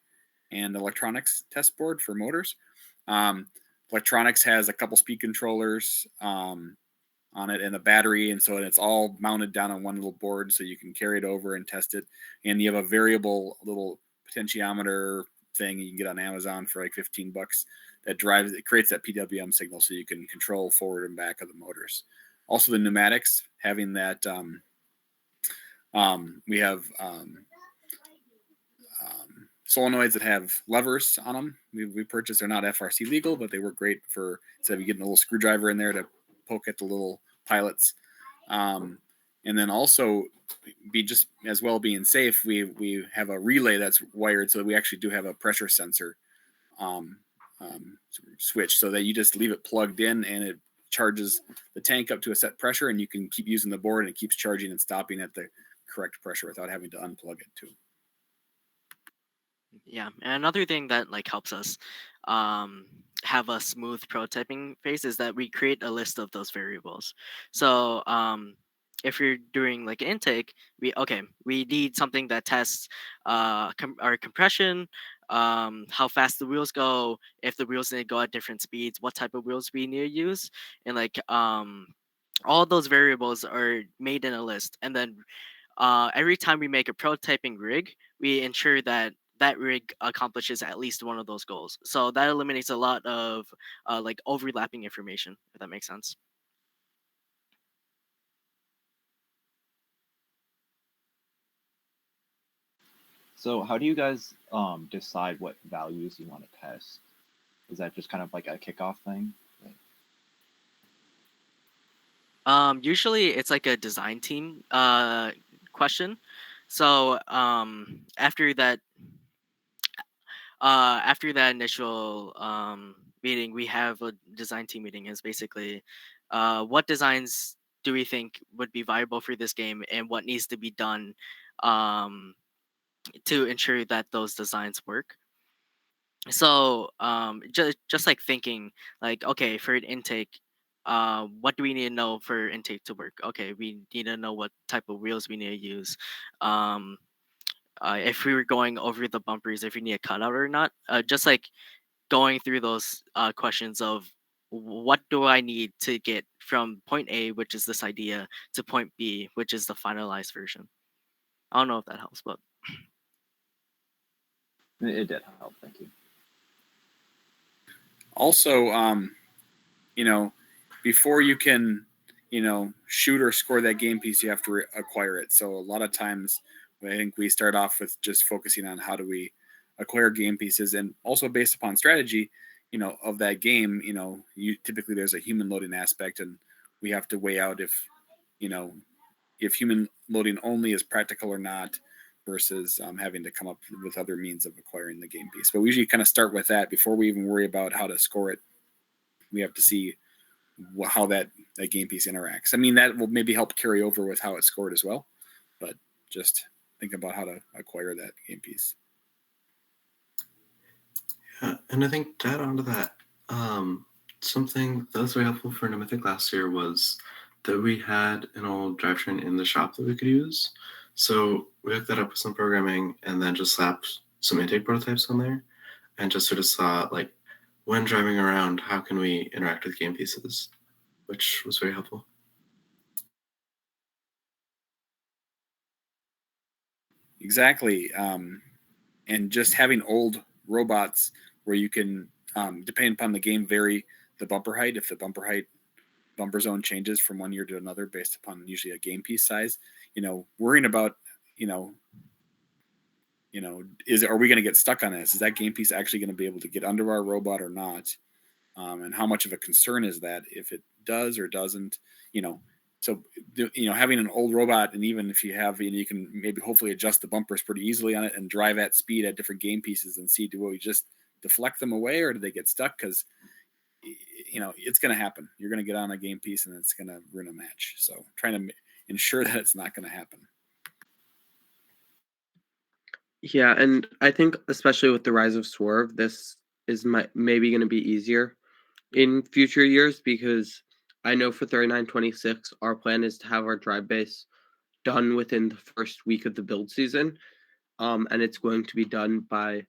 and electronics test board for motors. Electronics has a couple speed controllers on it and a battery, and so it's all mounted down on one little board so you can carry it over and test it. And you have a variable little potentiometer thing you can get on Amazon for like $15 that creates that PWM signal so you can control forward and back of the motors. Also the pneumatics, having that we have solenoids that have levers on them. We purchased. They're not FRC legal, but they work great for instead of getting a little screwdriver in there to poke at the little pilots. And then also be just as well being safe, we have a relay that's wired so that we actually do have a pressure sensor switch, so that you just leave it plugged in and it charges the tank up to a set pressure, and you can keep using the board and it keeps charging and stopping at the correct pressure without having to unplug it too. Yeah, and another thing that like helps us have a smooth prototyping phase is that we create a list of those variables. So if you're doing like an intake, we need something that tests our compression, how fast the wheels go, if the wheels need to go at different speeds, what type of wheels we need to use, and like all those variables are made in a list, and then every time we make a prototyping rig, we ensure that that rig accomplishes at least one of those goals. So that eliminates a lot of like overlapping information, if that makes sense. So how do you guys decide what values you want to test? Is that just kind of like a kickoff thing? Usually it's like a design team question. So after that initial meeting, we have a design team meeting. Is basically what designs do we think would be viable for this game, and what needs to be done to ensure that those designs work. So just like thinking like, okay, for an intake, what do we need to know for intake to work? Okay, we need to know what type of wheels we need to use. Um, if we were going over the bumpers, if we need a cutout or not. Just like going through those questions of what do I need to get from point A, which is this idea, to point B, which is the finalized version. I don't know if that helps, but It did help. Thank you. Also, before you can, shoot or score that game piece, you have to acquire it. So a lot of times, I think we start off with just focusing on how do we acquire game pieces, and also based upon strategy, of that game. Typically there's a human loading aspect, and we have to weigh out if human loading only is practical or not, versus having to come up with other means of acquiring the game piece. But we usually kind of start with that before we even worry about how to score it. We have to see how that game piece interacts. I mean, that will maybe help carry over with how it's scored as well, but just think about how to acquire that game piece. Yeah, and I think to add on to that, something that was very helpful for Mythic last year was that we had an old drivetrain in the shop that we could use. So we hooked that up with some programming and then just slapped some intake prototypes on there and just sort of saw, like, when driving around, how can we interact with game pieces, which was very helpful. Exactly. And just having old robots where you can, depending upon the game, vary the bumper height. If the bumper zone changes from one year to another based upon usually a game piece size, worrying about, are we going to get stuck on this? Is that game piece actually going to be able to get under our robot or not? And how much of a concern is that if it does or doesn't? So having an old robot, and even if you have, you can maybe hopefully adjust the bumpers pretty easily on it and drive at speed at different game pieces and see, do we just deflect them away or do they get stuck? Because it's going to happen. You're going to get on a game piece and it's going to ruin a match. So trying to ensure that it's not going to happen. Yeah, and I think especially with the rise of Swerve, this is maybe going to be easier in future years, because I know for 3926, our plan is to have our drive base done within the first week of the build season. And it's going to be done by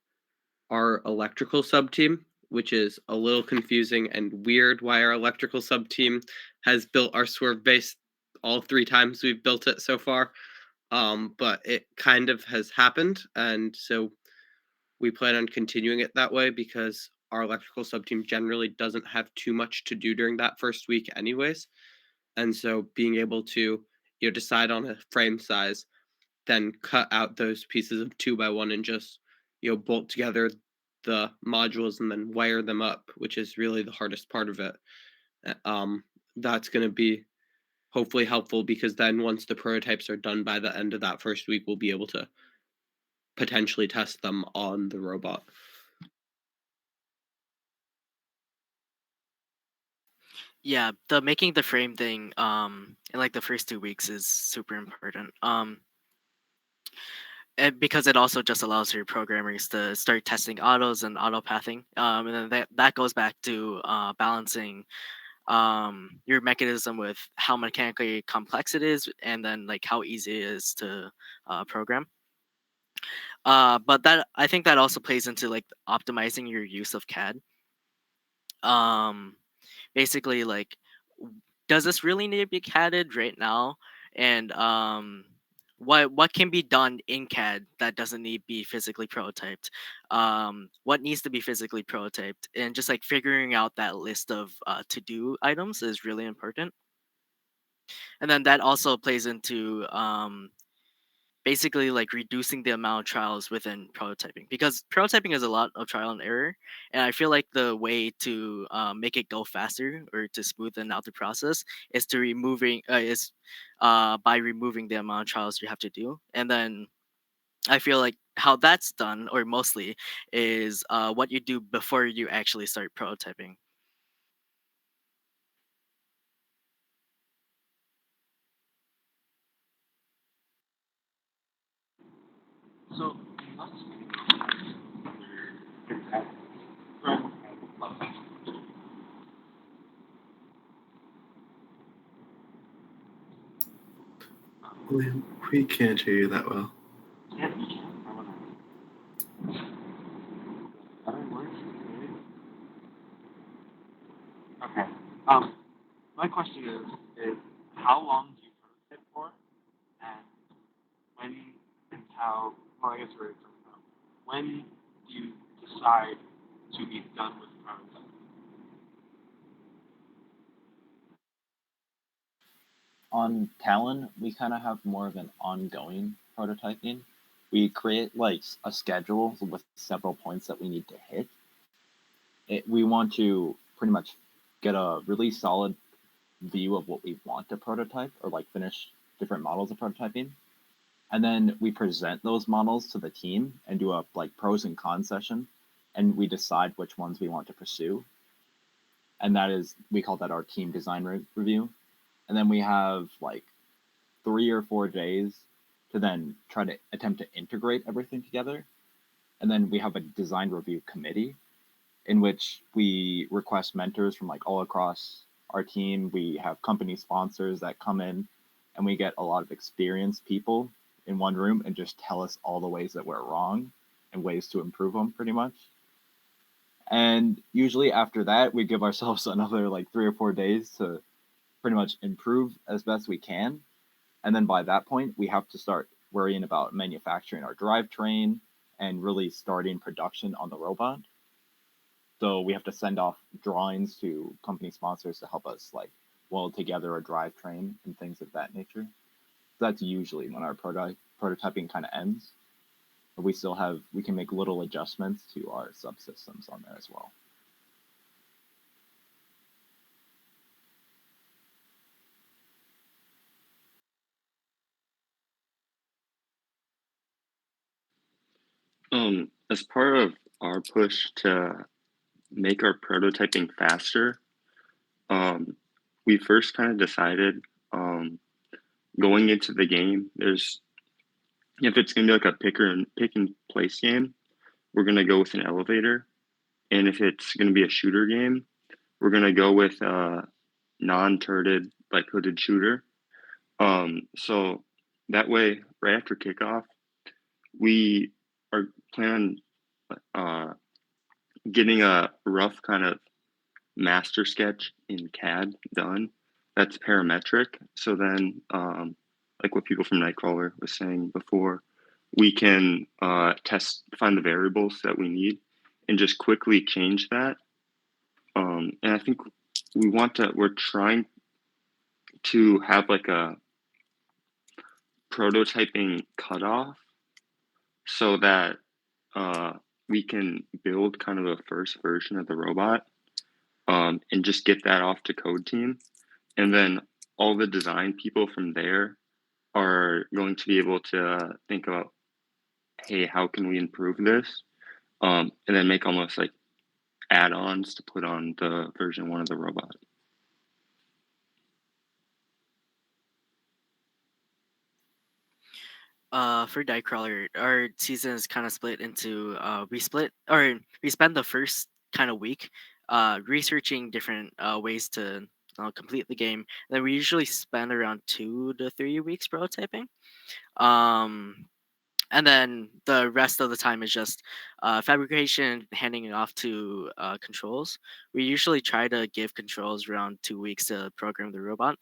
our electrical sub team, which is a little confusing and weird why our electrical sub team has built our Swerve base all 3 times we've built it so far. But it kind of has happened, and so we plan on continuing it that way because our electrical sub team generally doesn't have too much to do during that first week anyways. And so being able to decide on a frame size, then cut out those pieces of 2x1 and just bolt together the modules and then wire them up, which is really the hardest part of it. That's going to be hopefully helpful, because then once the prototypes are done by the end of that first week, we'll be able to potentially test them on the robot. Yeah, the making the frame thing in like the first 2 weeks is super important. And because it also just allows your programmers to start testing autos and auto pathing. And then that goes back to balancing your mechanism with how mechanically complex it is, and then like how easy it is to program. But that, I think that also plays into like optimizing your use of CAD. Basically, like, does this really need to be CADed right now? And what can be done in CAD that doesn't need to be physically prototyped? What needs to be physically prototyped? And just like figuring out that list of to-do items is really important. And then that also plays into basically like reducing the amount of trials within prototyping, because prototyping is a lot of trial and error, and I feel like the way to make it go faster or to smoothen out the process is to by removing the amount of trials you have to do. And then I feel like how that's done, or mostly, is what you do before you actually start prototyping. So, We can't hear you that well. Okay. My question is how long do you prototype for, and when and how? Well, I guess we're talking about when do you decide to be done with prototyping? On Talon, we kind of have more of an ongoing prototyping. We create like a schedule with several points that we need to hit. We want to pretty much get a really solid view of what we want to prototype, or like finish different models of prototyping. And then we present those models to the team and do a like pros and cons session, and we decide which ones we want to pursue. And that is, we call that our team design review. And then we have like 3 or 4 days to then try to attempt to integrate everything together. And then we have a design review committee in which we request mentors from like all across our team. We have company sponsors that come in, and we get a lot of experienced people in one room and just tell us all the ways that we're wrong and ways to improve them, pretty much. And usually after that, we give ourselves another like 3 or 4 days to pretty much improve as best we can. And then by that point, we have to start worrying about manufacturing our drivetrain and really starting production on the robot. So we have to send off drawings to company sponsors to help us like weld together a drivetrain and things of that nature. That's usually when our prototyping kind of ends. But we can make little adjustments to our subsystems on there as well. As part of our push to make our prototyping faster, we first kind of decided going into the game, if it's gonna be like a pick and place game, we're gonna go with an elevator, and if it's gonna be a shooter game, we're gonna go with a non-turreted like hooded shooter. So that way, right after kickoff, we are planning on getting a rough kind of master sketch in CAD done. That's parametric. So then, like what people from KnightKrawler was saying before, we can find the variables that we need and just quickly change that. And I think we're trying to have like a prototyping cutoff so that we can build kind of a first version of the robot, and just get that off to code team. And then all the design people from there are going to be able to think about, hey, how can we improve this? And then make almost like add-ons to put on the version 1 of the robot. For KnightKrawler, our season is kind of split into we spend the first kind of week researching different ways to complete the game. And then we usually spend around 2 to 3 weeks prototyping. And then the rest of the time is just fabrication, handing it off to controls. We usually try to give controls around 2 weeks to program the robot.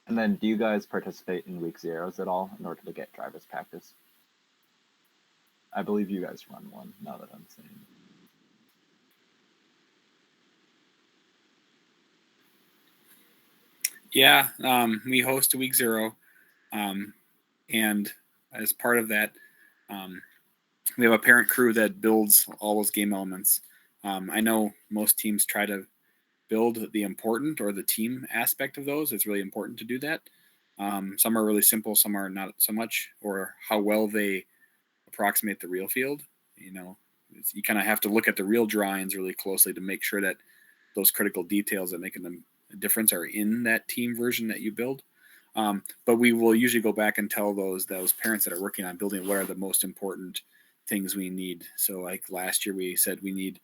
And then, do you guys participate in week zeros at all in order to get drivers practice? I believe you guys run one, now that I'm saying. Yeah, we host a week 0, and as part of that, we have a parent crew that builds all those game elements. I know most teams try to build the important or the team aspect of those. It's really important to do that. Some are really simple, some are not so much, or how well they approximate the real field. You kind of have to look at the real drawings really closely to make sure that those critical details that make them a difference are in that team version that you build. But we will usually go back and tell those parents that are working on building what are the most important things we need. So like last year we said we need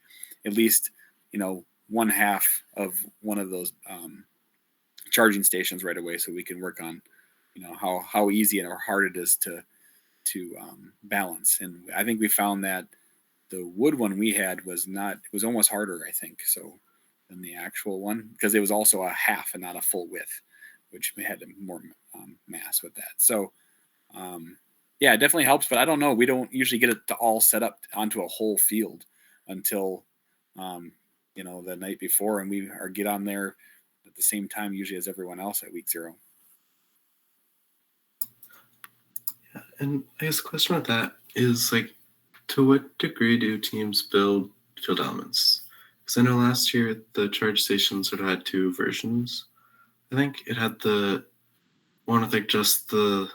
at least, 1/2 of one of those charging stations right away, so we can work on, how easy or hard it is to balance. And I think we found that the wood one we had was almost harder, I think, so than the actual one, because it was also a half and not a full width, which we had more mass with that. So yeah, it definitely helps, but I don't know. We don't usually get it to all set up onto a whole field until the night before, and we get on there at the same time usually as everyone else at week 0. Yeah, and I guess the question with that is to what degree do teams build field elements? Because I know last year the charge station sort of had 2 versions. I think it had the one with just the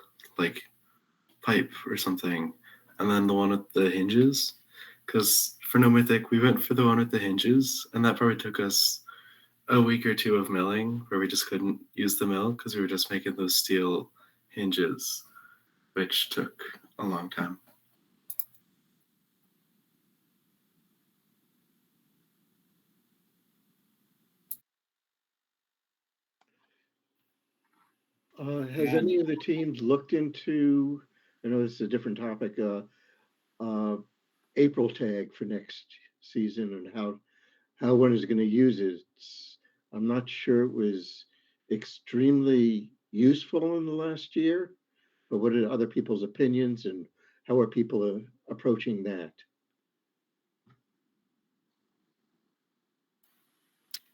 pipe or something, and then the one with the hinges. Because for No Mythic, we went for the one with the hinges, and that probably took us a week or 2 of milling, where we just couldn't use the mill because we were just making those steel hinges, which took a long time. Has any of the teams looked into, I know this is a different topic, April tag for next season and how one is going to use it? I'm not sure it was extremely useful in the last year, but what are other people's opinions and how are people approaching that?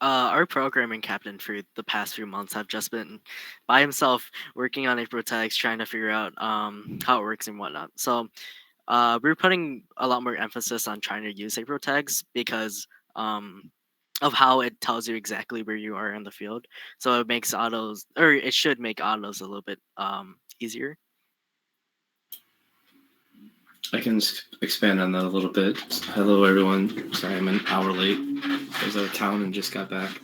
Our programming captain for the past few months have just been by himself working on April tags, trying to figure out how it works and whatnot. So we're putting a lot more emphasis on trying to use April tags because of how it tells you exactly where you are in the field. So it makes autos, or it should make autos a little bit easier. I can expand on that a little bit. Hello, everyone. Sorry, I'm an hour late. I was out of town and just got back.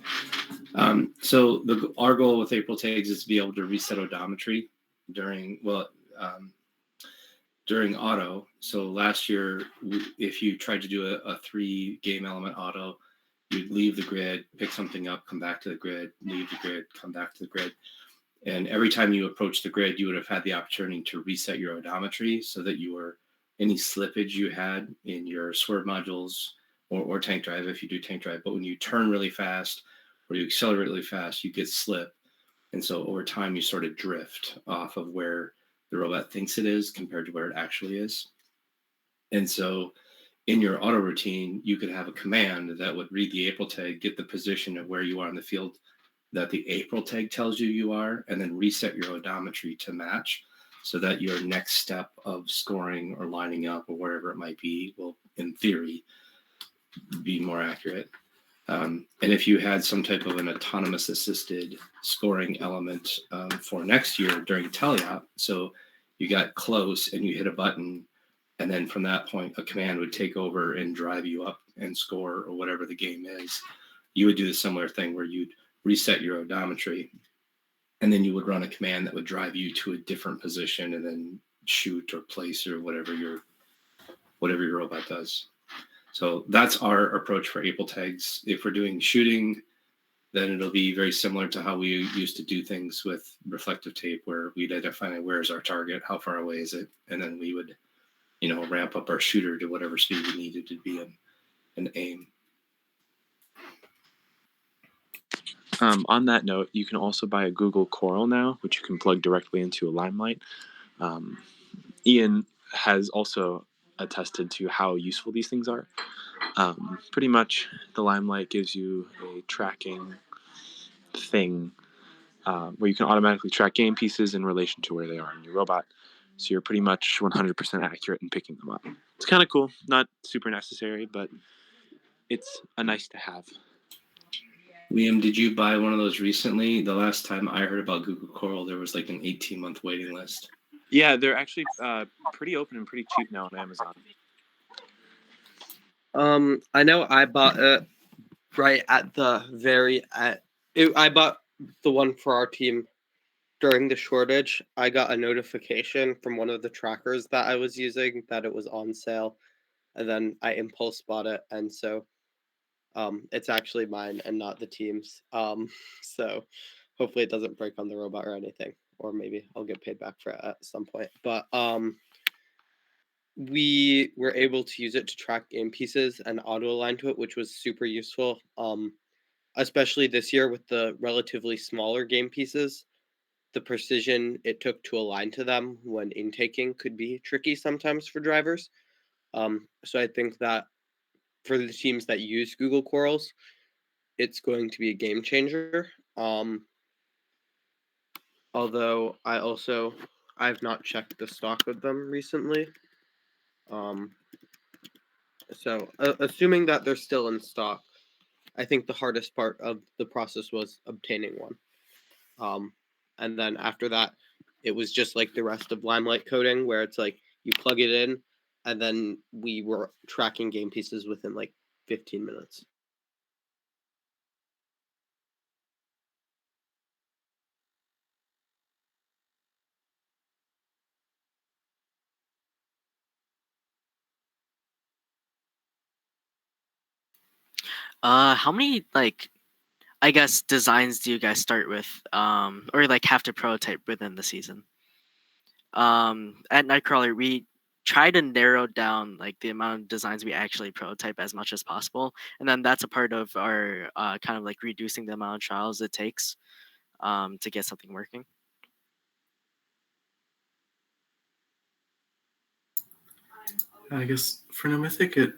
So our goal with April tags is to be able to reset odometry during auto. So last year, if you tried to do a 3 game element auto, you'd leave the grid, pick something up, come back to the grid, leave the grid, come back to the grid. And every time you approach the grid, you would have had the opportunity to reset your odometry so that any slippage you had in your swerve modules or tank drive, if you do tank drive, but when you turn really fast or you accelerate really fast, you get slip. And so over time, you sort of drift off of where the robot thinks it is compared to where it actually is. And so in your auto routine, you could have a command that would read the April tag, get the position of where you are in the field that the April tag tells you are, and then reset your odometry to match so that your next step of scoring or lining up or wherever it might be will, in theory, be more accurate. And if you had some type of an autonomous assisted scoring element for next year during teleop, so you got close and you hit a button, and then from that point, a command would take over and drive you up and score or whatever the game is, you would do the similar thing where you'd reset your odometry, and then you would run a command that would drive you to a different position and then shoot or place or whatever your robot does. So that's our approach for April tags. If we're doing shooting, then it'll be very similar to how we used to do things with reflective tape, where we'd identify where's our target, how far away is it, and then we would, ramp up our shooter to whatever speed we needed to be an aim. On that note, you can also buy a Google Coral now, which you can plug directly into a Limelight. Ian has also attested to how useful these things are. Pretty much, the Limelight gives you a tracking thing where you can automatically track game pieces in relation to where they are in your robot. So you're pretty much 100% accurate in picking them up. It's kind of cool, not super necessary, but it's a nice to have. Liam, did you buy one of those recently? The last time I heard about Google Coral, there was like an 18-month waiting list. Yeah, they're actually pretty open and pretty cheap now on Amazon. I know I bought it right at the I bought the one for our team during the shortage. I got a notification from one of the trackers that I was using that it was on sale, and then I impulse bought it, and so it's actually mine and not the team's. So hopefully it doesn't break on the robot or anything, or maybe I'll get paid back for it at some point. But we were able to use it to track game pieces and auto align to it, which was super useful. Especially this year with the relatively smaller game pieces, the precision it took to align to them when intaking could be tricky sometimes for drivers. So I think that for the teams that use Google Corals, it's going to be a game changer. Although I've not checked the stock of them recently. So assuming that they're still in stock, I think the hardest part of the process was obtaining one. And then after that, it was just like the rest of Limelight coding, where it's like you plug it in, and then we were tracking game pieces within like 15 minutes. How many I guess designs do you guys start with, or like have to prototype within the season? At KnightKrawler, we try to narrow down like the amount of designs we actually prototype as much as possible, and then that's a part of our kind of like reducing the amount of trials it takes to get something working. I guess for No Mythic, it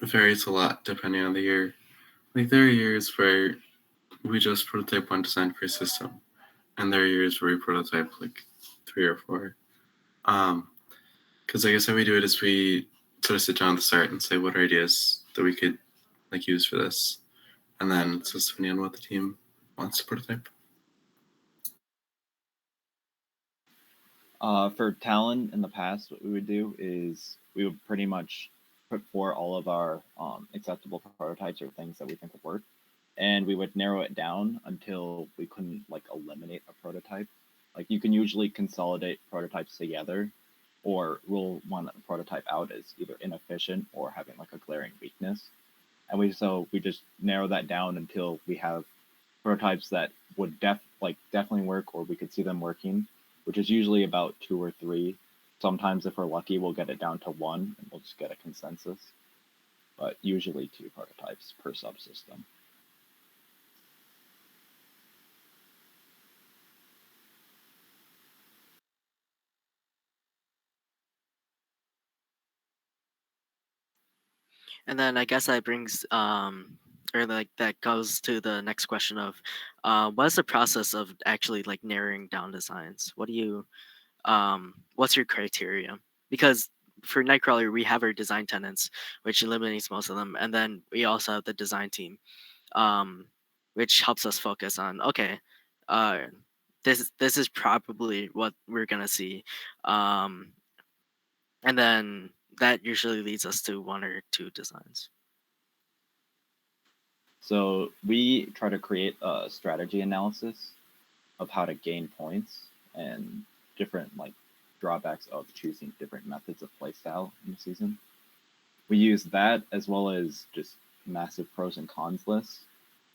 varies a lot depending on the year. Like, there are years where we just prototype one design per system, and there are years where we prototype like 3 or 4. Because I guess how we do it is we sort of sit down at the start and say what are ideas that we could like use for this, and then it's just depending on what the team wants to prototype. For Talon in the past, what we would do is we would pretty much put for all of our acceptable prototypes or things that we think would work, and we would narrow it down until we couldn't like eliminate a prototype. Like you can usually consolidate prototypes together or rule one prototype out as either inefficient or having like a glaring weakness. And we just narrow that down until we have prototypes that would definitely work, or we could see them working, which is usually about 2 or 3. Sometimes if we're lucky, we'll get it down to 1 and we'll just get a consensus. But usually 2 prototypes per subsystem. And then I guess that brings or like that goes to the next question of what's the process of actually like narrowing down designs? What do you what's your criteria? Because for Nightcrawler, we have our design tenants, which eliminates most of them, and then we also have the design team, um, which helps us focus on okay, uh, this is probably what we're gonna see, um, and then that usually leads us to one or two designs. So we try to create a strategy analysis of how to gain points and different like drawbacks of choosing different methods of playstyle in the season. We use that as well as just massive pros and cons lists,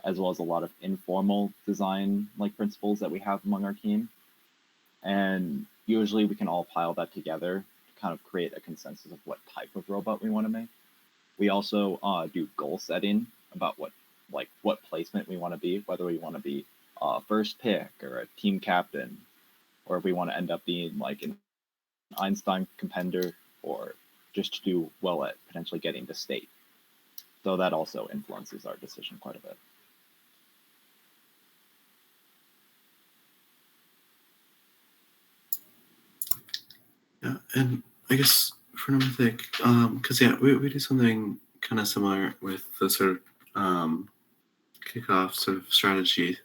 as well as a lot of informal design like principles that we have among our team. And usually we can all pile that together to kind of create a consensus of what type of robot we want to make. We also do goal setting about what placement we want to be, whether we want to be first pick or a team captain, or if we want to end up being like an Einstein compender, or just to do well at potentially getting to state. So that also influences our decision quite a bit. Yeah, and I guess for Nomothic, because yeah, we do something kind of similar with the sort of kickoff sort of strategy,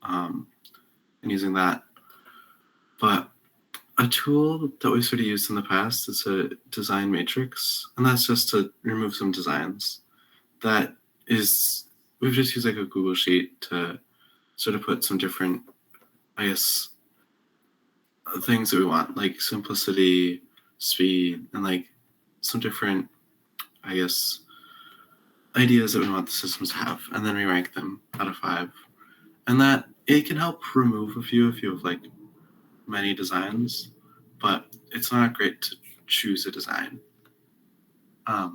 and using that. But a tool that we sort of used in the past is a design matrix, and that's just to remove some designs. That is, we've just used like a Google sheet to sort of put some different, I guess, things that we want, like simplicity, speed, and like some different, I guess, ideas that we want the systems to have, and then we rank them out of 5. And that it can help remove a few if you have like many designs, but it's not great to choose a design. I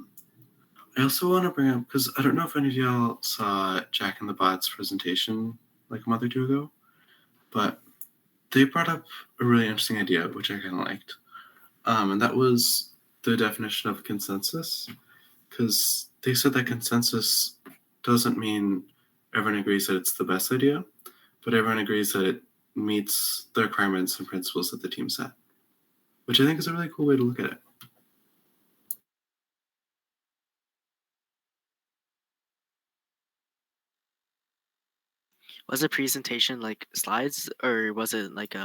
also want to bring up, because I don't know if any of y'all saw Jack and the Bot's presentation like a month or two ago, but they brought up a really interesting idea, which I kind of liked. And that was the definition of consensus, because they said that consensus doesn't mean everyone agrees that it's the best idea, but everyone agrees that it meets the requirements and principles that the team set, which I think is a really cool way to look at it. Was the presentation like slides or was it like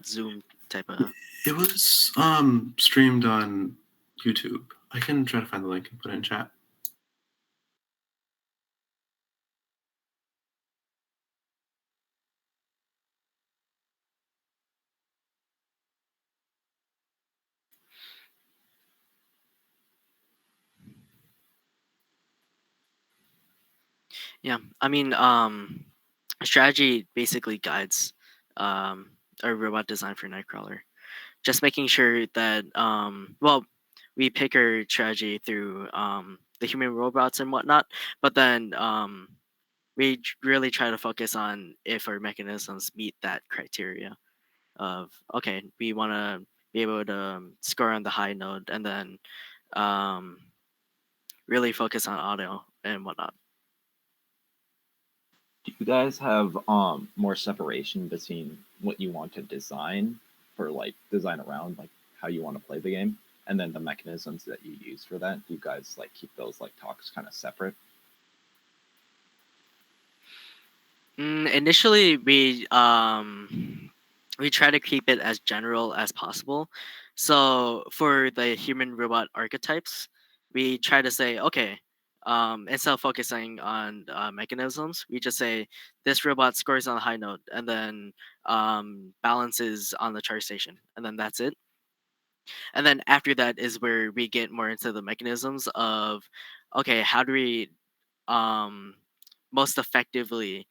Zoom type of? It was streamed on YouTube. I can try to find the link and put it in chat. Yeah, I mean, strategy basically guides our robot design for Nightcrawler. Just making sure that well, we pick our strategy through the human robots and whatnot, but then we really try to focus on if our mechanisms meet that criteria of okay, we want to be able to score on the high note and then um, really focus on auto and whatnot. Do you guys have more separation between what you want to design for like design around like how you want to play the game and then the mechanisms that you use for that? Do you guys like keep those like talks kind of separate? Initially, we try to keep it as general as possible. So for the human robot archetypes, we try to say, okay, instead of focusing on mechanisms, we just say this robot scores on a high note and then balances on the chart station, and then that's it. And then after that is where we get more into the mechanisms of, okay, how do we um, most effectively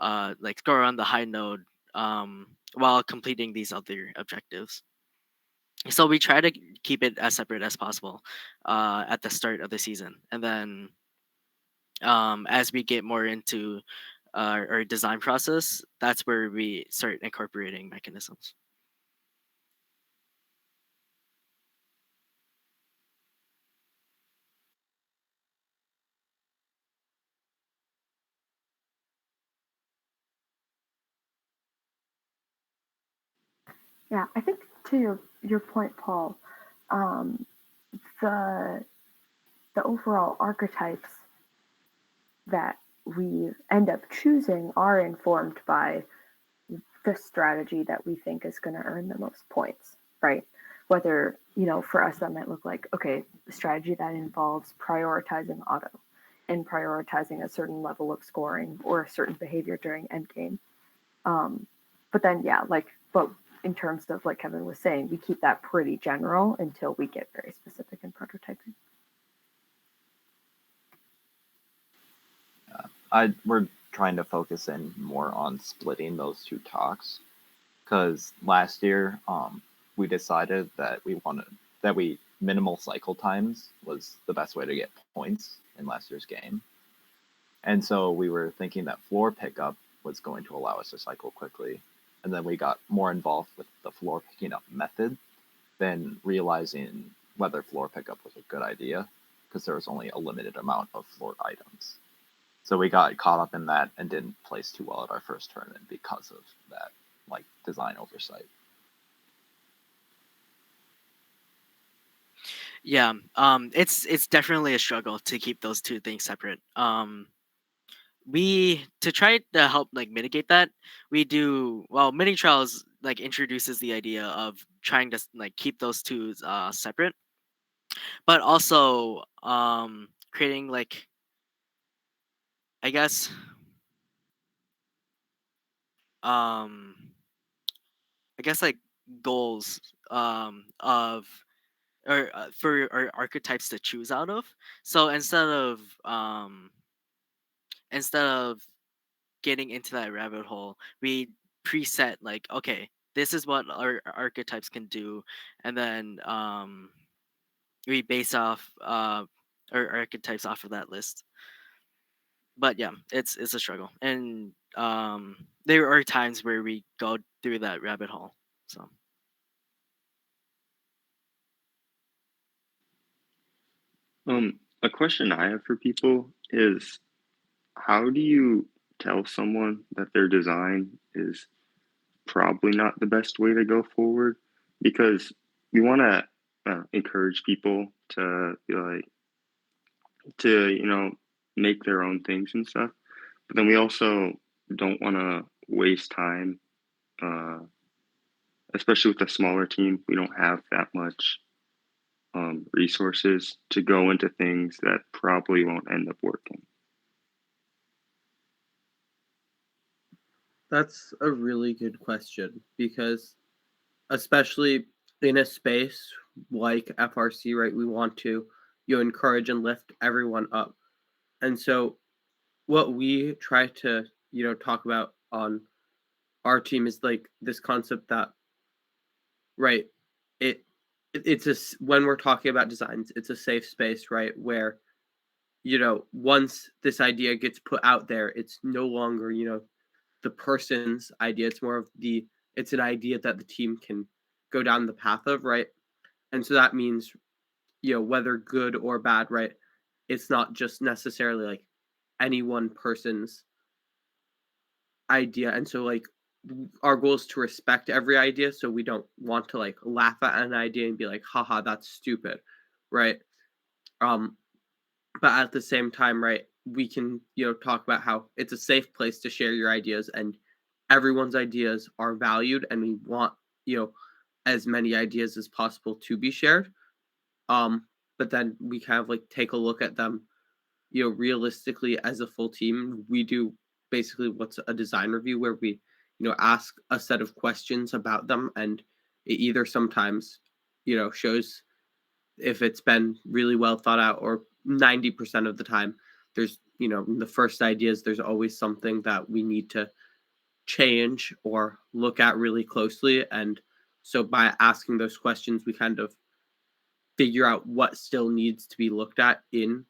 like score on the high note while completing these other objectives. So we try to keep it as separate as possible at the start of the season, and then as we get more into our design process, that's where we start incorporating mechanisms. Yeah, I think to your point, Paul, the overall archetypes that we end up choosing are informed by the strategy that we think is going to earn the most points, right? Whether, for us, that might look like, okay, a strategy that involves prioritizing auto and prioritizing a certain level of scoring or a certain behavior during endgame. But then, yeah, but in terms of, like Kevin was saying, we keep that pretty general until we get very specific in prototyping. We're trying to focus in more on splitting those two talks, because last year we decided that we minimal cycle times was the best way to get points in last year's game, and so we were thinking that floor pickup was going to allow us to cycle quickly, and then we got more involved with the floor picking up method than realizing whether floor pickup was a good idea, because there was only a limited amount of floor items. So we got caught up in that and didn't place too well at our first tournament because of that, design oversight. Yeah, it's definitely a struggle to keep those two things separate. We to try to help mitigate that, we do mini trials introduces the idea of trying to keep those two separate, but also creating I guess um goals of or for our archetypes to choose out of. So instead of getting into that rabbit hole, we preset okay, this is what our archetypes can do, and then we base off our archetypes off of that list. But yeah, it's a struggle, and there are times where we go through that rabbit hole. So A question I have for people is, how do you tell someone that their design is probably not the best way to go forward? Because we want to encourage people to make their own things and stuff, but then we also don't want to waste time, especially with a smaller team. We don't have that much resources to go into things that probably won't end up working. That's a really good question, because especially in a space like FRC, right, we want to encourage and lift everyone up. And so what we try to talk about on our team is this concept that, right, it's when we're talking about designs, it's a safe space, right, where once this idea gets put out there, it's no longer the person's idea. It's more of it's an idea that the team can go down the path of, right? And so that means, whether good or bad, right? It's not just necessarily any one person's idea. And so our goal is to respect every idea. So we don't want to laugh at an idea and be like, haha, that's stupid. Right. But at the same time, right, we can, talk about how it's a safe place to share your ideas, and everyone's ideas are valued, and we want, as many ideas as possible to be shared. But then we kind of take a look at them, realistically as a full team. We do basically what's a design review, where we, ask a set of questions about them, and it either sometimes, shows if it's been really well thought out, or 90% of the time there's, the first ideas, there's always something that we need to change or look at really closely. And so by asking those questions, we kind of figure out what still needs to be looked at in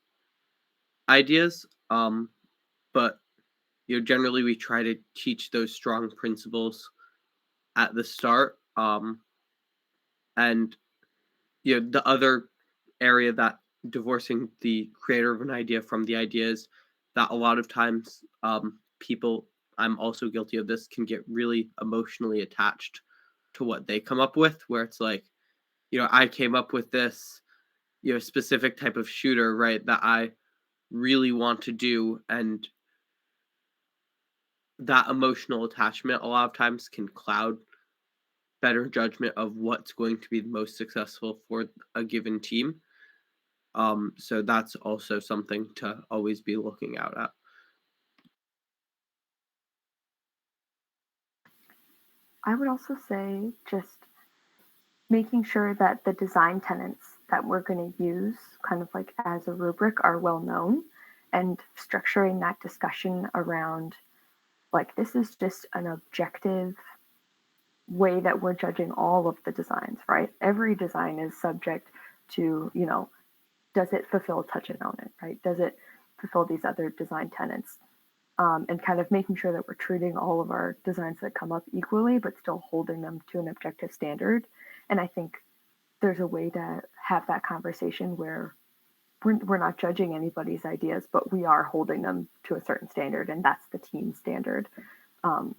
ideas. But generally we try to teach those strong principles at the start. And the other area that divorcing the creator of an idea from the ideas, that a lot of times people, I'm also guilty of this, can get really emotionally attached to what they come up with, where it's like, I came up with this, specific type of shooter, right, that I really want to do, and that emotional attachment a lot of times can cloud better judgment of what's going to be the most successful for a given team. So that's also something to always be looking out at. I would also say just making sure that the design tenets that we're going to use kind of like as a rubric are well known, and structuring that discussion around like this is just an objective way that we're judging all of the designs, right? Every design is subject to, does it fulfill touch and own it, right? Does it fulfill these other design tenets? And kind of making sure that we're treating all of our designs that come up equally, but still holding them to an objective standard. And I think there's a way to have that conversation where we're not judging anybody's ideas, but we are holding them to a certain standard, and that's the team standard. And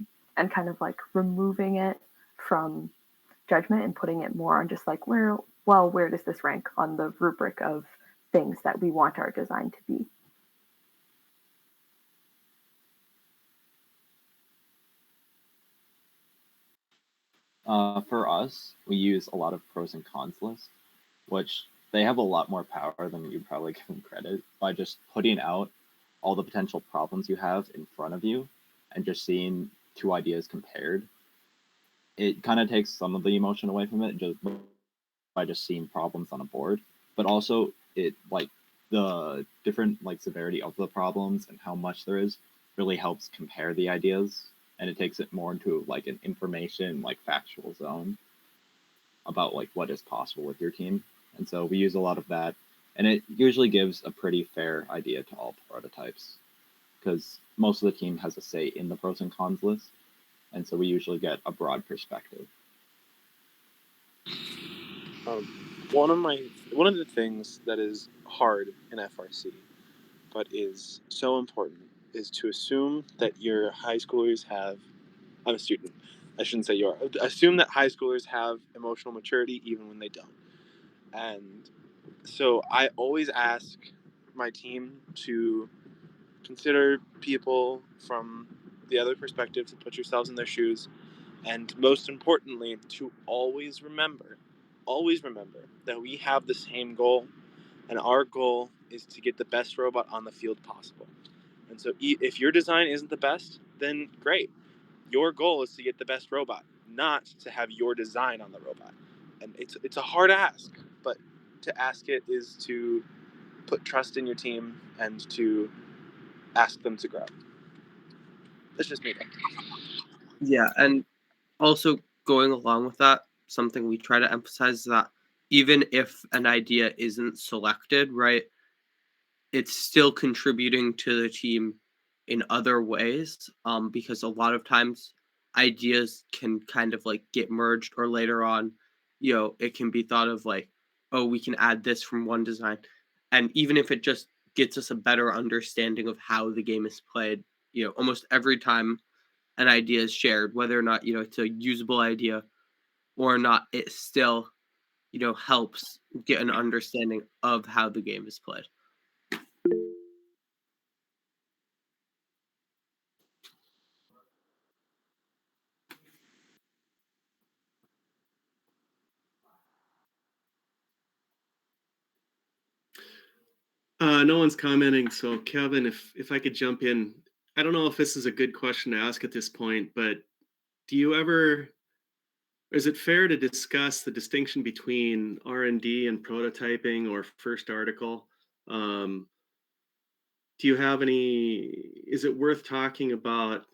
kind of like removing it from judgment and putting it more on just like where does this rank on the rubric of things that we want our design to be. For us, we use a lot of pros and cons lists, which they have a lot more power than you'd probably give them credit, by just putting out all the potential problems you have in front of you and just seeing two ideas compared. It kind of takes some of the emotion away from it just by just seeing problems on a board, but also it like the different like severity of the problems and how much there is really helps compare the ideas, and it takes it more into like an information like factual zone about like what is possible with your team. And so we use a lot of that, and it usually gives a pretty fair idea to all prototypes because most of the team has a say in the pros and cons list, and so we usually get a broad perspective. One of the things that is hard in FRC, but is so important, is to assume that your high schoolers have. I'm a student. I shouldn't say you are. Assume that high schoolers have emotional maturity even when they don't. And so I always ask my team to consider people from the other perspective, to put yourselves in their shoes, and most importantly, to always remember that we have the same goal, and our goal is to get the best robot on the field possible. And so if your design isn't the best, then great. Your goal is to get the best robot, not to have your design on the robot. And it's a hard ask, but to ask it is to put trust in your team and to ask them to grow. That's just me. Yeah, and also going along with that, something we try to emphasize is that even if an idea isn't selected, right, it's still contributing to the team in other ways, because a lot of times ideas can kind of like get merged, or later on, it can be thought of like, oh, we can add this from one design. And even if it just gets us a better understanding of how the game is played, almost every time an idea is shared, whether or not, it's a usable idea or not, it still, helps get an understanding of how the game is played. No one's commenting, so Kevin, if I could jump in, I don't know if this is a good question to ask at this point, but is it fair to discuss the distinction between R&D and prototyping or first article? Do you have is it worth talking about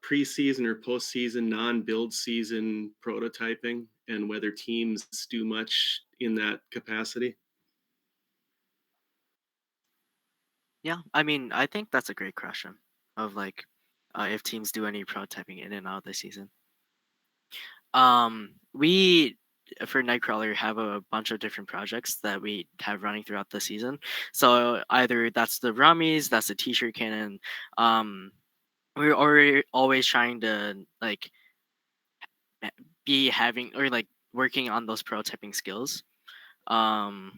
preseason or postseason, non-build season prototyping, and whether teams do much in that capacity? Yeah, I mean, I think that's a great question of like if teams do any prototyping in and out of the season. We for KnightKrawler have a bunch of different projects that we have running throughout the season. So either that's the rummies, that's the t-shirt cannon. We're always trying to like be having or like working on those prototyping skills, um,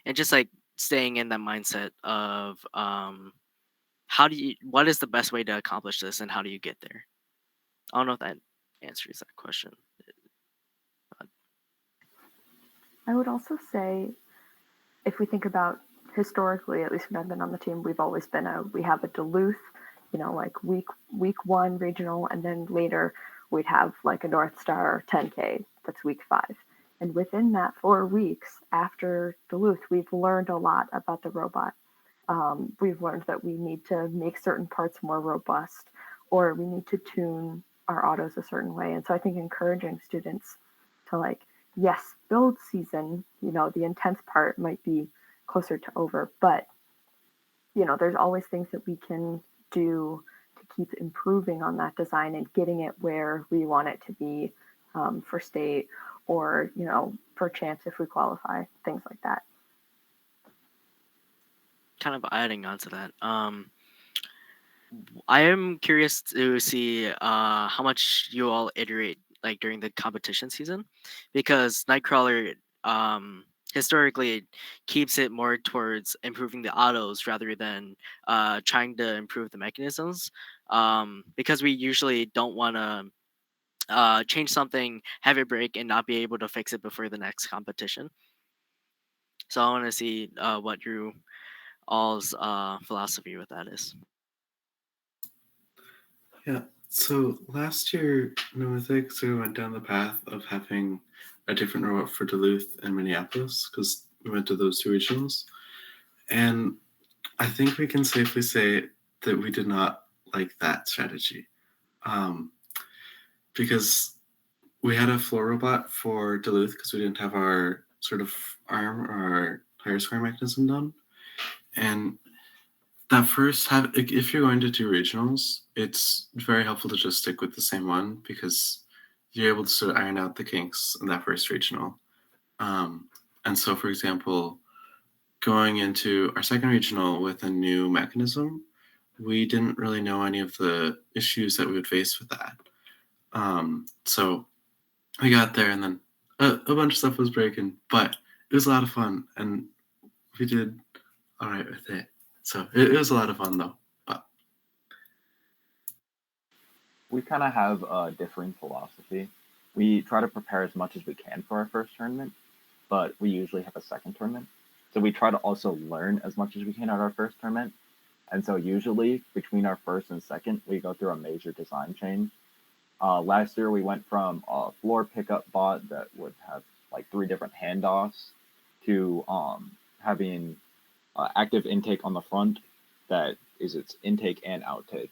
and just like staying in that mindset of what is the best way to accomplish this and how do you get there? I don't know if that answers that question. I would also say, if we think about historically, at least when I've been on the team, we've always been we have a Duluth, like week 1 regional, and then later we'd have like a North Star 10K. That's week 5. And within that 4 weeks after Duluth, we've learned a lot about the robot. We've learned that we need to make certain parts more robust, or we need to tune our autos a certain way. And so I think encouraging students to like, yes, build season, the intense part might be closer to over, but there's always things that we can do to keep improving on that design and getting it where we want it to be, for state, or for champs if we qualify, things like that. Kind of adding on to that, I am curious to see how much you all iterate like during the competition season, because Nightcrawler historically keeps it more towards improving the autos rather than trying to improve the mechanisms, because we usually don't want to change something, have it break, and not be able to fix it before the next competition. So I want to see what your all's philosophy with that is. Yeah. So last year, Nomothic sort of went down the path of having a different robot for Duluth and Minneapolis because we went to those 2 regionals. And I think we can safely say that we did not like that strategy, because we had a floor robot for Duluth because we didn't have our sort of arm or our tire square mechanism done. And that first have, if you're going to do regionals, it's very helpful to just stick with the same one because you're able to sort of iron out the kinks in that first regional. And so, for example, going into our second regional with a new mechanism, we didn't really know any of the issues that we would face with that. So we got there, and then a bunch of stuff was breaking, but it was a lot of fun, and we did all right with it. So it was a lot of fun, though. But we kind of have a differing philosophy. We try to prepare as much as we can for our first tournament, but we usually have a second tournament. So we try to also learn as much as we can at our first tournament. And so usually between our first and second, we go through a major design change. Last year, we went from a floor pickup bot that would have like 3 different handoffs to having active intake on the front that is its intake and outtake.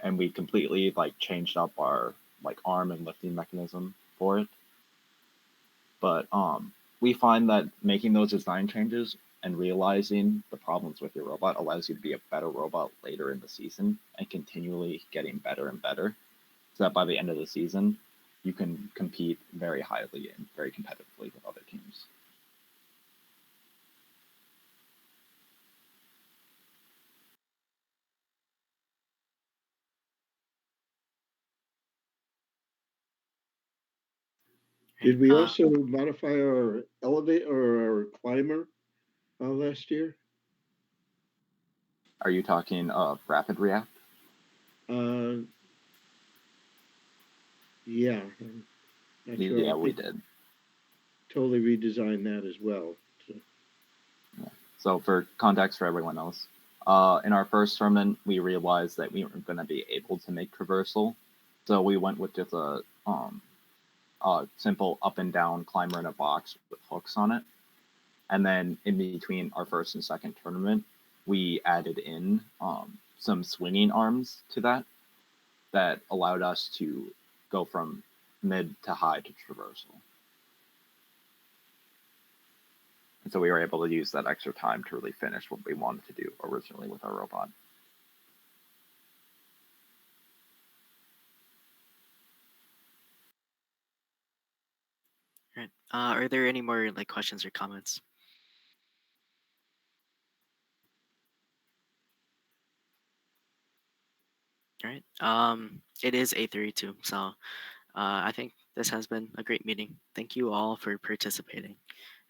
And we completely like changed up our like arm and lifting mechanism for it. But we find that making those design changes and realizing the problems with your robot allows you to be a better robot later in the season and continually getting better and better, so that by the end of the season, you can compete very highly and very competitively with other teams. Did we also modify our elevator or our climber last year? Are you talking Rapid React? Yeah. Yeah, we did. Totally redesigned that as well. So. Yeah. So for context for everyone else, in our first tournament, we realized that we weren't going to be able to make traversal. So we went with just a simple up and down climber in a box with hooks on it. And then in between our first and second tournament, we added in some swinging arms to that allowed us to go from mid to high to traversal. And so we were able to use that extra time to really finish what we wanted to do originally with our robot. Right. Are there any more like questions or comments? All right. It is 8:32, so I think this has been a great meeting. Thank you all for participating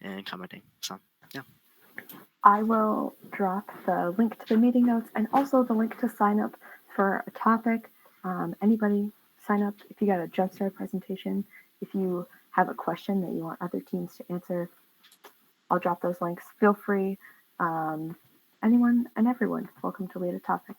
and commenting. So, yeah. I will drop the link to the meeting notes and also the link to sign up for a topic. Anybody sign up if you got a Jumpstart presentation. If you have a question that you want other teams to answer, I'll drop those links. Feel free. Anyone and everyone, welcome to lead a topic.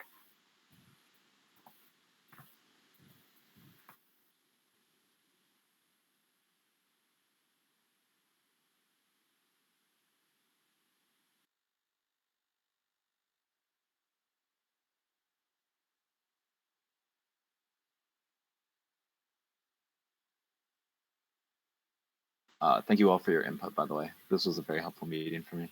Thank you all for your input, by the way. This was a very helpful meeting for me.